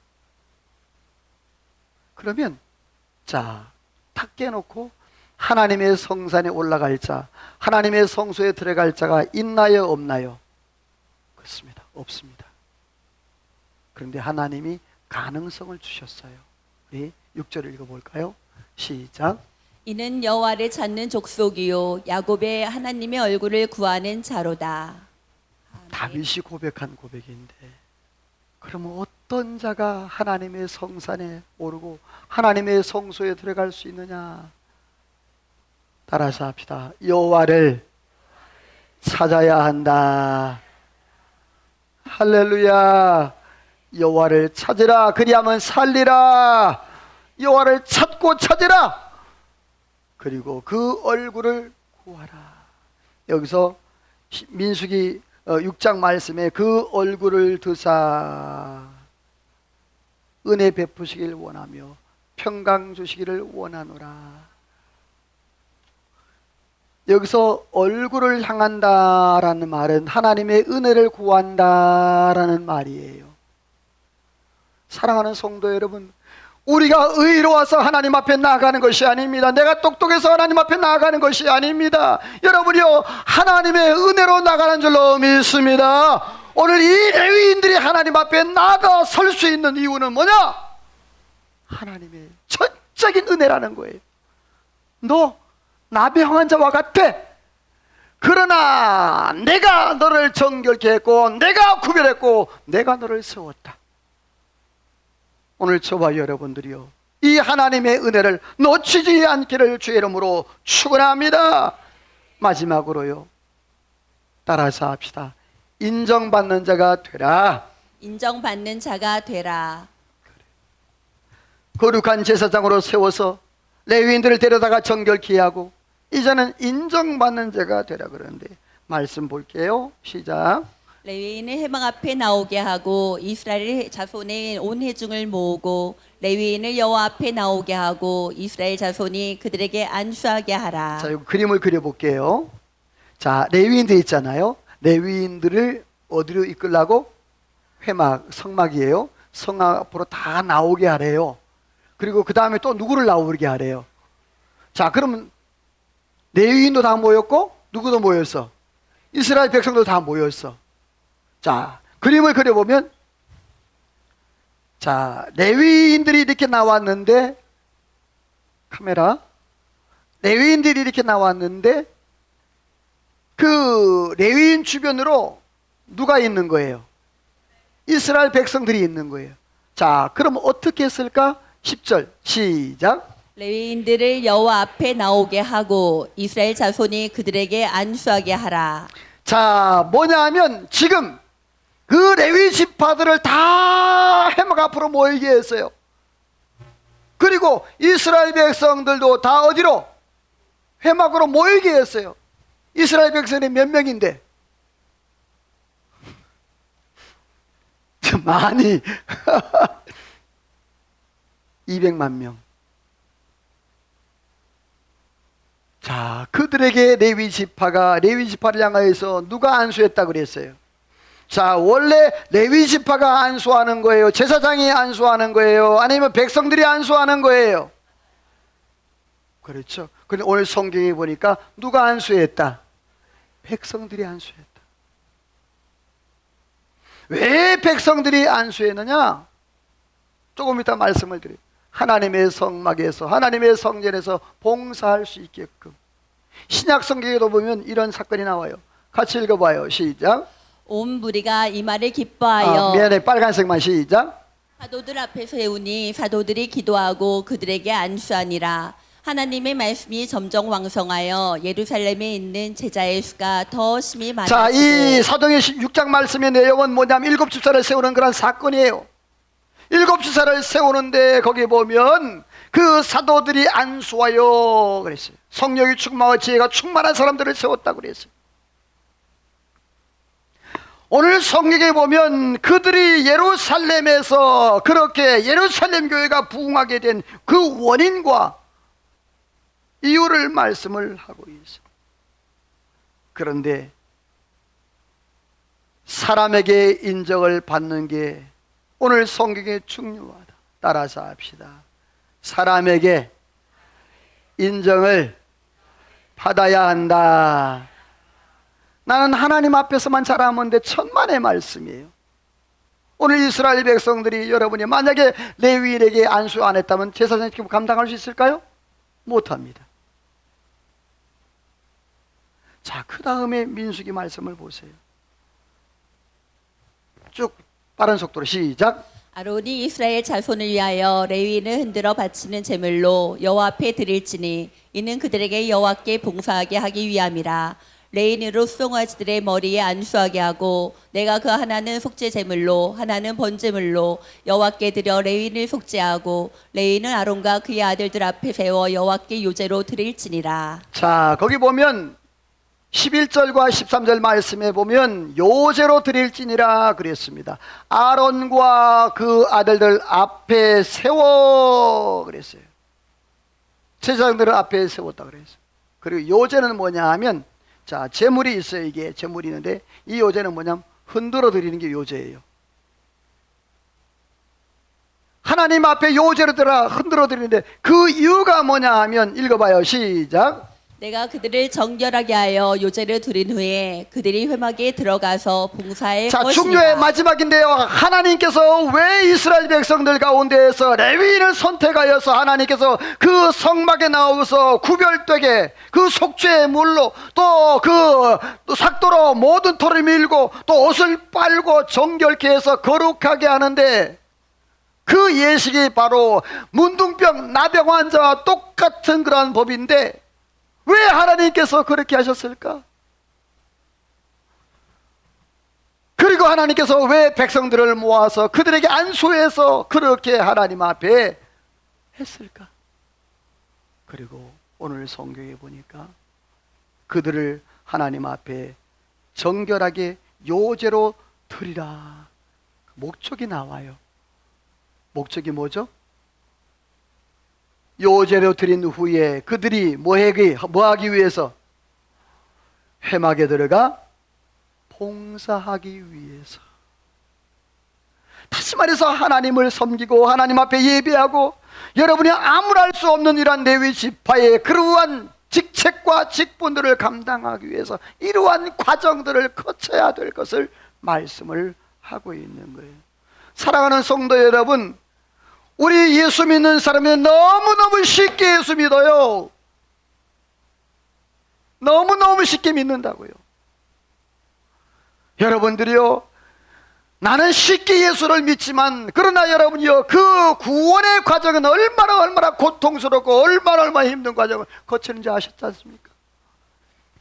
A: 그러면 자, 탁 깨놓고 하나님의 성산에 올라갈 자, 하나님의 성소에 들어갈 자가 있나요, 없나요? 그렇습니다. 없습니다. 그런데 하나님이 가능성을 주셨어요. 우리 6절을 읽어볼까요? 시작.
B: 이는 여호와를 찾는 족속이요 야곱의 하나님의 얼굴을 구하는 자로다. 아멘.
A: 다윗이 고백한 고백인데, 그러면 어떤 자가 하나님의 성산에 오르고 하나님의 성소에 들어갈 수 있느냐? 따라서 합시다. 여호와를 찾아야 한다. 할렐루야. 여호와를 찾으라. 그리하면 살리라. 여호와를 찾고 찾으라. 그리고 그 얼굴을 구하라. 여기서 민수기 6장 말씀에 그 얼굴을 드사 은혜 베푸시길 원하며 평강 주시기를 원하노라. 여기서 얼굴을 향한다라는 말은 하나님의 은혜를 구한다라는 말이에요. 사랑하는 성도 여러분, 우리가 의로워서 하나님 앞에 나아가는 것이 아닙니다. 내가 똑똑해서 하나님 앞에 나아가는 것이 아닙니다. 여러분이요, 하나님의 은혜로 나가는 줄로 믿습니다. 오늘 이 레위인들이 하나님 앞에 나아가 설 수 있는 이유는 뭐냐? 하나님의 전적인 은혜라는 거예요. 너 나병한 자와 같아. 그러나 내가 너를 정결케 했고 내가 구별했고 내가 너를 세웠다. 오늘 저와 여러분들이요, 이 하나님의 은혜를 놓치지 않기를 주의 이름으로 축원합니다. 마지막으로요, 따라서 합시다. 인정받는 자가 되라.
B: 인정받는 자가 되라.
A: 거룩한 제사장으로 세워서 레위인들을 데려다가 정결케 하고 이제는 인정받는 자가 되라. 그러는데 말씀 볼게요. 시작.
B: 레위인을 회막 앞에 나오게 하고 이스라엘 자손의 온 회중을 모으고 레위인을 여호와 앞에 나오게 하고 이스라엘 자손이 그들에게 안수하게 하라.
A: 자, 이 그림을 그려볼게요. 자, 레위인들 있잖아요. 레위인들을 어디로 이끌라고? 회막, 성막이에요. 성막 앞으로 다 나오게 하래요. 그리고 그 다음에 또 누구를 나오게 하래요? 자, 그러면 레위인도 다 모였고 누구도 모였어? 이스라엘 백성도 다 모였어. 자, 그림을 그려보면, 자, 레위인들이 이렇게 나왔는데, 카메라, 레위인들이 이렇게 나왔는데 그 레위인 주변으로 누가 있는 거예요? 이스라엘 백성들이 있는 거예요. 자, 그럼 어떻게 했을까? 10절 시작.
B: 레위인들을 여호와 앞에 나오게 하고 이스라엘 자손이 그들에게 안수하게 하라.
A: 자, 뭐냐 하면 지금 그 레위 지파들을 다 회막 앞으로 모이게 했어요. 그리고 이스라엘 백성들도 다 어디로? 회막으로 모이게 했어요. 이스라엘 백성이 몇 명인데? 많이 200만 명. 자, 그들에게 레위 지파를 향하여서 누가 안수했다 그랬어요? 자, 원래 레위 지파가 안수하는 거예요? 제사장이 안수하는 거예요? 아니면 백성들이 안수하는 거예요? 그렇죠. 근데 오늘 성경에 보니까 누가 안수했다? 백성들이 안수했다. 왜 백성들이 안수했느냐? 조금 이따 말씀을 드려요. 하나님의 성막에서, 하나님의 성전에서 봉사할 수 있게끔. 신약 성경에도 보면 이런 사건이 나와요. 같이 읽어봐요. 시작.
B: 온 무리가 이 말을 기뻐하여
A: 미안해, 빨간색만. 시작.
B: 사도들 앞에 세우니 사도들이 기도하고 그들에게 안수하니라. 하나님의 말씀이 점점 왕성하여 예루살렘에 있는 제자의 수가 더 심히
A: 자, 이
B: 많아지고.
A: 사도행 6장 말씀의 내용은 뭐냐면 일곱 집사를 세우는 그런 사건이에요. 일곱 집사를 세우는데 거기 보면 그 사도들이 안수하여 그랬어요. 성령이 충만하고 지혜가 충만한 사람들을 세웠다고 그랬어요. 오늘 성경에 보면 그들이 예루살렘에서 그렇게 예루살렘 교회가 부흥하게 된 그 원인과 이유를 말씀을 하고 있습니다. 그런데 사람에게 인정을 받는 게 오늘 성경에 중요하다. 따라서 합시다. 사람에게 인정을 받아야 한다. 나는 하나님 앞에서만 잘하면 돼. 천만의 말씀이에요. 오늘 이스라엘 백성들이 여러분이 만약에 레위인에게 안수 안 했다면 제사장이 감당할 수 있을까요? 못합니다. 자, 그 다음에 민수기 말씀을 보세요. 쭉 빠른 속도로 시작.
B: 아론이 이스라엘 자손을 위하여 레위인을 흔들어 바치는 제물로 여호와 앞에 드릴지니 이는 그들에게 여호와께 봉사하게 하기 위함이라. 레위인으로 수송아지들의 머리에 안수하게 하고 내가 그 하나는 속죄 제물로 하나는 번제물로 여호와께 드려 레위인을 속죄하고 레위인은 아론과 그의 아들들 앞에 세워 여호와께 요제로 드릴지니라.
A: 자, 거기 보면 11절과 13절 말씀에 보면 요제로 드릴지니라 그랬습니다. 아론과 그 아들들 앞에 세워 그랬어요. 제사장들을 앞에 세웠다 그랬어요. 그리고 요제는 뭐냐 하면, 자, 제물이 있어요. 이게 제물이 있는데 이 요제는 뭐냐면 흔들어 드리는 게 요제예요. 하나님 앞에 요제로 들어 흔들어 드리는데 그 이유가 뭐냐 하면, 읽어봐요. 시작.
B: 내가 그들을 정결하게 하여 요제를 드린 후에 그들이 회막에 들어가서 봉사할
A: 자,
B: 것이니라.
A: 중요의 마지막인데요. 하나님께서 왜 이스라엘 백성들 가운데에서 레위인을 선택하여서 하나님께서 그 성막에 나오서 구별되게 그 속죄의 물로 또 삭도로 모든 털을 밀고 또 옷을 빨고 정결케 해서 거룩하게 하는데, 그 예식이 바로 문둥병 나병 환자와 똑같은 그러한 법인데 왜 하나님께서 그렇게 하셨을까? 그리고 하나님께서 왜 백성들을 모아서 그들에게 안수해서 그렇게 하나님 앞에 했을까? 그리고 오늘 성경에 보니까 그들을 하나님 앞에 정결하게 요제로 드리라. 목적이 나와요. 목적이 뭐죠? 요제로 드린 후에 그들이 뭐하기 위해서? 회막에 들어가 봉사하기 위해서. 다시 말해서 하나님을 섬기고 하나님 앞에 예배하고 여러분이 아무랄 수 없는 이러한 레위 지파의 그러한 직책과 직분들을 감당하기 위해서 이러한 과정들을 거쳐야 될 것을 말씀을 하고 있는 거예요. 사랑하는 성도 여러분, 우리 예수 믿는 사람이 너무너무 쉽게 예수 믿어요. 너무너무 쉽게 믿는다고요. 여러분들이요, 나는 쉽게 예수를 믿지만 그러나 여러분이요, 그 구원의 과정은 얼마나 고통스럽고 얼마나 힘든 과정을 거치는지 아셨지 않습니까?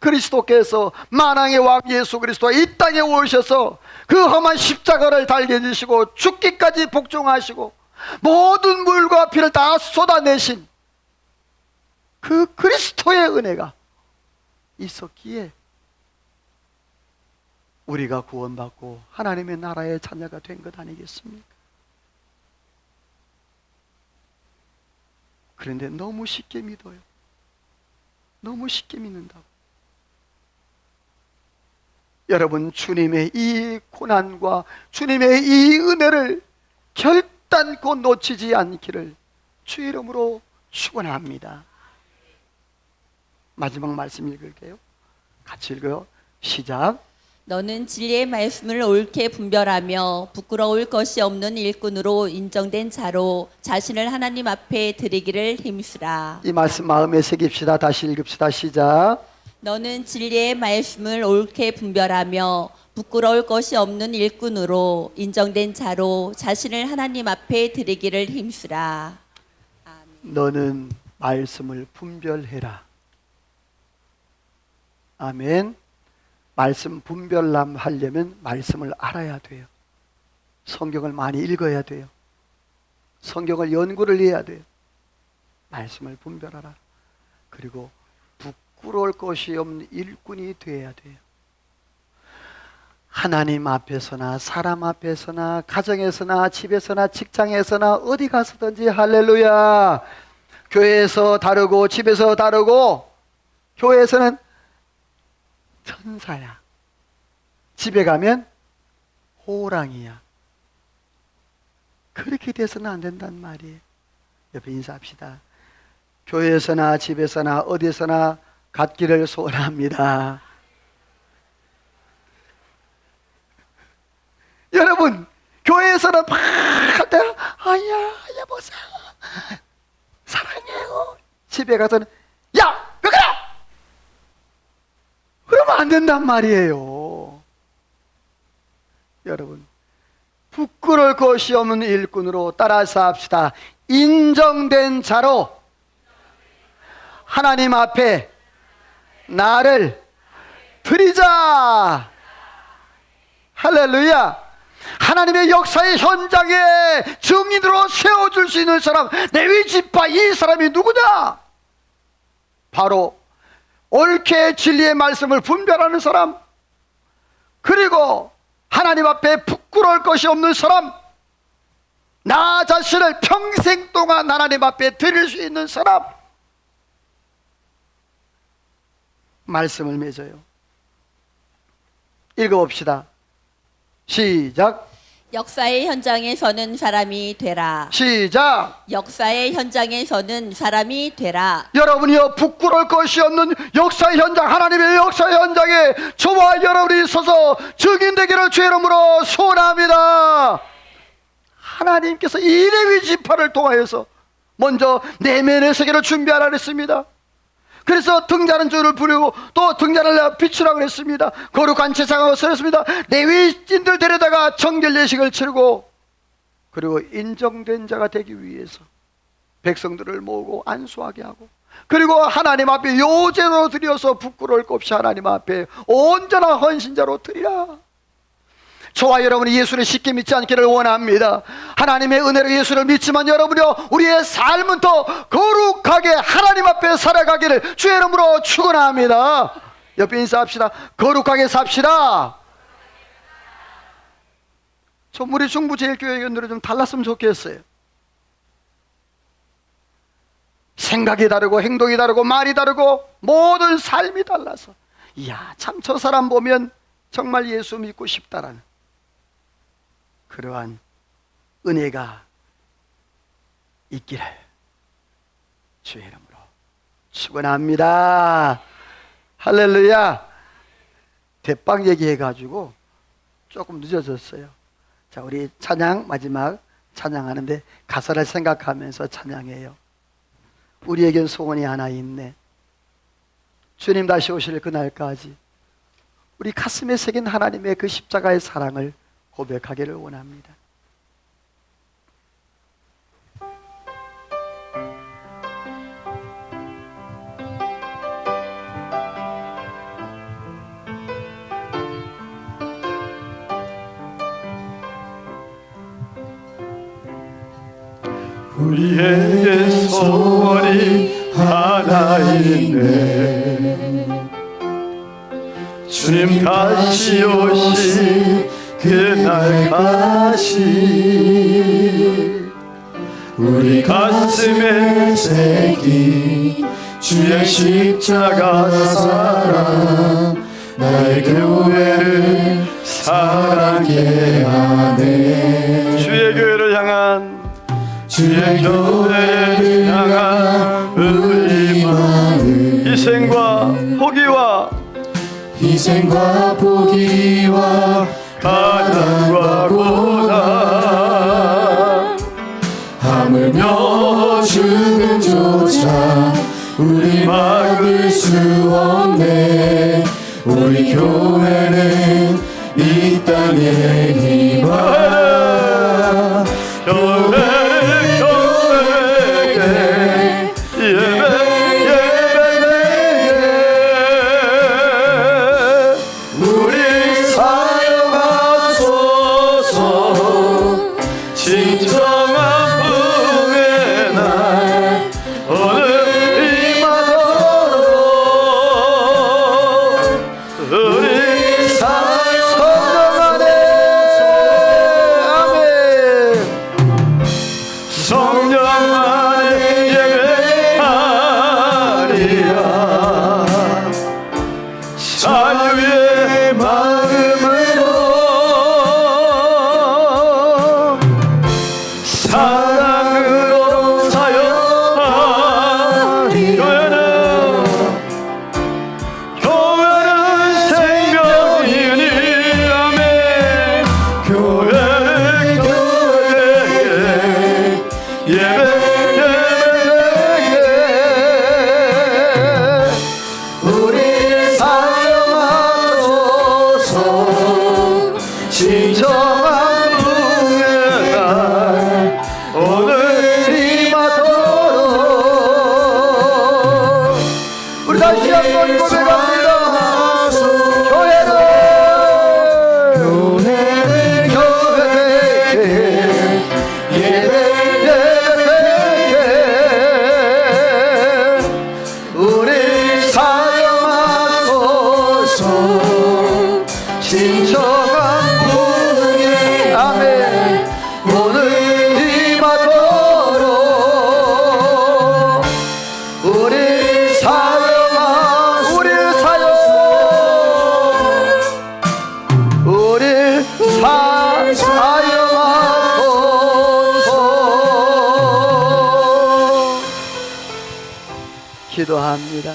A: 그리스도께서 만왕의 왕 예수 그리스도 이 땅에 오셔서 그 험한 십자가를 달게 지시고 죽기까지 복종하시고 모든 물과 피를 다 쏟아내신 그 그리스도의 은혜가 있었기에 우리가 구원받고 하나님의 나라의 자녀가 된 것 아니겠습니까? 그런데 너무 쉽게 믿어요. 너무 쉽게 믿는다고. 여러분, 주님의 이 고난과 주님의 이 은혜를 결단코 놓치지 않기를 주 이름으로 축원합니다. 마지막 말씀 읽을게요. 같이 읽어요. 시작.
B: 너는 진리의 말씀을 옳게 분별하며 부끄러울 것이 없는 일꾼으로 인정된 자로 자신을 하나님 앞에 드리기를 힘쓰라.
A: 이 말씀 마음에 새깁시다. 다시 읽읍시다. 시작.
B: 너는 진리의 말씀을 옳게 분별하며 부끄러울 것이 없는 일꾼으로 인정된 자로 자신을 하나님 앞에 드리기를 힘쓰라.
A: 너는 말씀을 분별해라. 아멘. 말씀 분별하려면 말씀을 알아야 돼요. 성경을 많이 읽어야 돼요. 성경을 연구를 해야 돼요. 말씀을 분별하라. 그리고 부끄러울 것이 없는 일꾼이 되어야 돼요. 하나님 앞에서나 사람 앞에서나 가정에서나 집에서나 직장에서나 어디 가서든지 할렐루야. 교회에서 다르고 집에서 다르고 교회에서는 천사야. 집에 가면 호랑이야. 그렇게 돼서는 안 된단 말이에요. 옆에 인사합시다. 교회에서나 집에서나 어디서나 갖기를 소원합니다. 여러분, 교회에서는 막 할 때, 아야, 여보세요. 사랑해요. 집에 가서는, 야! 왜 그래! 그러면 안 된단 말이에요. 여러분, 부끄러울 것이 없는 일꾼으로 따라서 합시다. 인정된 자로 하나님 앞에 나를 드리자. 할렐루야. 하나님의 역사의 현장에 증인으로 세워줄 수 있는 사람, 레위 지파 이 사람이 누구냐? 바로 옳게 진리의 말씀을 분별하는 사람, 그리고 하나님 앞에 부끄러울 것이 없는 사람, 나 자신을 평생 동안 하나님 앞에 드릴 수 있는 사람. 말씀을 맺어요. 읽어봅시다. 시작.
B: 역사의 현장에 서는 사람이 되라.
A: 시작.
B: 역사의 현장에 서는 사람이 되라.
A: 여러분이요, 부끄러울 것이 없는 역사의 현장, 하나님의 역사의 현장에 저와 여러분이 서서 증인되기를 주의 이름으로 소원합니다. 하나님께서 이 레위 지파를 통하여서 먼저 내면의 세계를 준비하라 그랬습니다. 그래서 등잔은 줄을 부리고 또 등잔을 비추라 그랬습니다. 거룩한 제사장을 서렸습니다. 레위인들 데려다가 정결 예식을 치르고, 그리고 인정된 자가 되기 위해서 백성들을 모으고 안수하게 하고, 그리고 하나님 앞에 요제로 드려서 부끄러울 것 없이 하나님 앞에 온전한 헌신자로 드리라. 저와 여러분이 예수를 쉽게 믿지 않기를 원합니다. 하나님의 은혜로 예수를 믿지만 여러분이요, 우리의 삶은 더 거룩하게 하나님 앞에 살아가기를 주의 이름으로 축원합니다. 옆에 인사합시다. 거룩하게 삽시다. 좀 우리 중부제일교회 의원들은 좀 달랐으면 좋겠어요. 생각이 다르고 행동이 다르고 말이 다르고 모든 삶이 달라서, 이야, 참 저 사람 보면 정말 예수 믿고 싶다라는 그러한 은혜가 있기를 주의 이름으로 축원합니다. 할렐루야. 대빵 얘기해가지고 조금 늦어졌어요. 자, 우리 찬양, 마지막 찬양하는데 가사를 생각하면서 찬양해요. 우리에겐 소원이 하나 있네. 주님 다시 오실 그날까지 우리 가슴에 새긴 하나님의 그 십자가의 사랑을 고백하기를 원합니다.
C: 우리에게 소원이 하나 있네. 주님 다시 오실 그날까지 우리 가슴에 새긴 주의 십자가 사랑, 나의 교회를 사랑케 하네. 주의 교회를 향한, 주의 교회를 향한 우리 마음, 희생과 포기와 가난과 고난, 하물며 죽음조차 우리 막을 수 없네. 우리 교회는 이 땅의 희망, 교회는 교회에게 예배 우리 사용하소서. 진정한 부흥의 날 오늘 임하도록 우리 사용하소서.
A: 한번 고백합니다. 교회를
C: 우리 사용하소서 진정한 분에
A: 아멘.
C: 오늘 이마도록 우리 사용하소서
A: 우리 사용 우리 사용하소서. 기도합니다.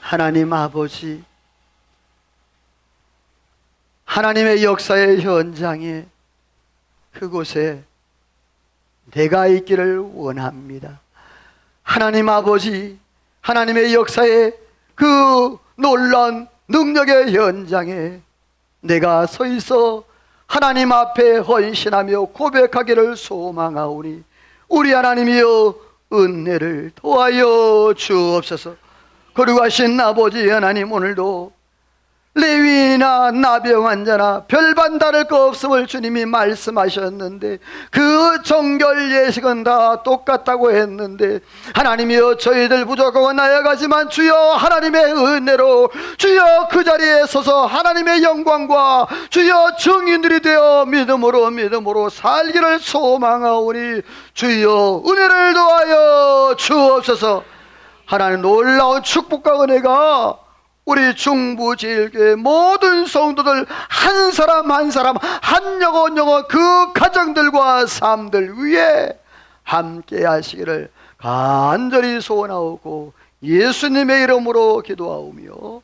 A: 하나님 아버지, 하나님의 역사의 현장에 그곳에 내가 있기를 원합니다. 하나님 아버지, 하나님의 역사의 그 놀라운 능력의 현장에 내가 서 있어 하나님 앞에 헌신하며 고백하기를 소망하오니 우리 하나님이여 은혜를 도하여 주옵소서. 거룩하신 아버지 하나님, 오늘도 레위인이나 나병 환자나 별반 다를 거 없음을 주님이 말씀하셨는데 그 정결 예식은 다 똑같다고 했는데 하나님이여 저희들 부족하고 나아가지만 주여 하나님의 은혜로 주여 그 자리에 서서 하나님의 영광과 주여 증인들이 되어 믿음으로 살기를 소망하오니 주여 은혜를 더하여 주옵소서. 하나님 놀라운 축복과 은혜가 우리 중부제일교회 모든 성도들 한 사람 한 사람 한 영혼 그 가정들과 삶들 위에 함께 하시기를 간절히 소원하오고 예수님의 이름으로 기도하오며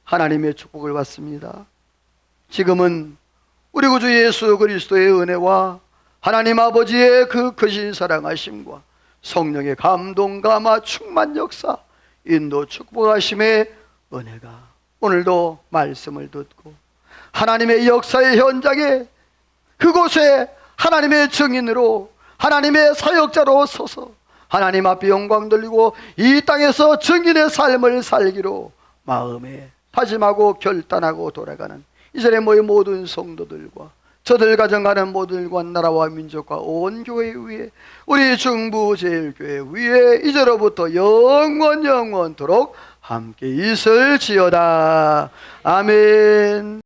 A: 하나님의 축복을 받습니다. 지금은 우리 구주 예수 그리스도의 은혜와 하나님 아버지의 그 크신 사랑하심과 성령의 감동 감화 충만 역사 인도 축복하심의 은혜가 오늘도 말씀을 듣고 하나님의 역사의 현장에 그곳에 하나님의 증인으로 하나님의 사역자로 서서 하나님 앞에 영광 돌리고 이 땅에서 증인의 삶을 살기로 마음에 다짐하고 결단하고 돌아가는 이전에 모인 모든 성도들과 저들 가정가는 모든과 나라와 민족과 온 교회 위에 우리 중부제일교회 위에 이제로부터 영원토록 함께 있을지어다. 아멘.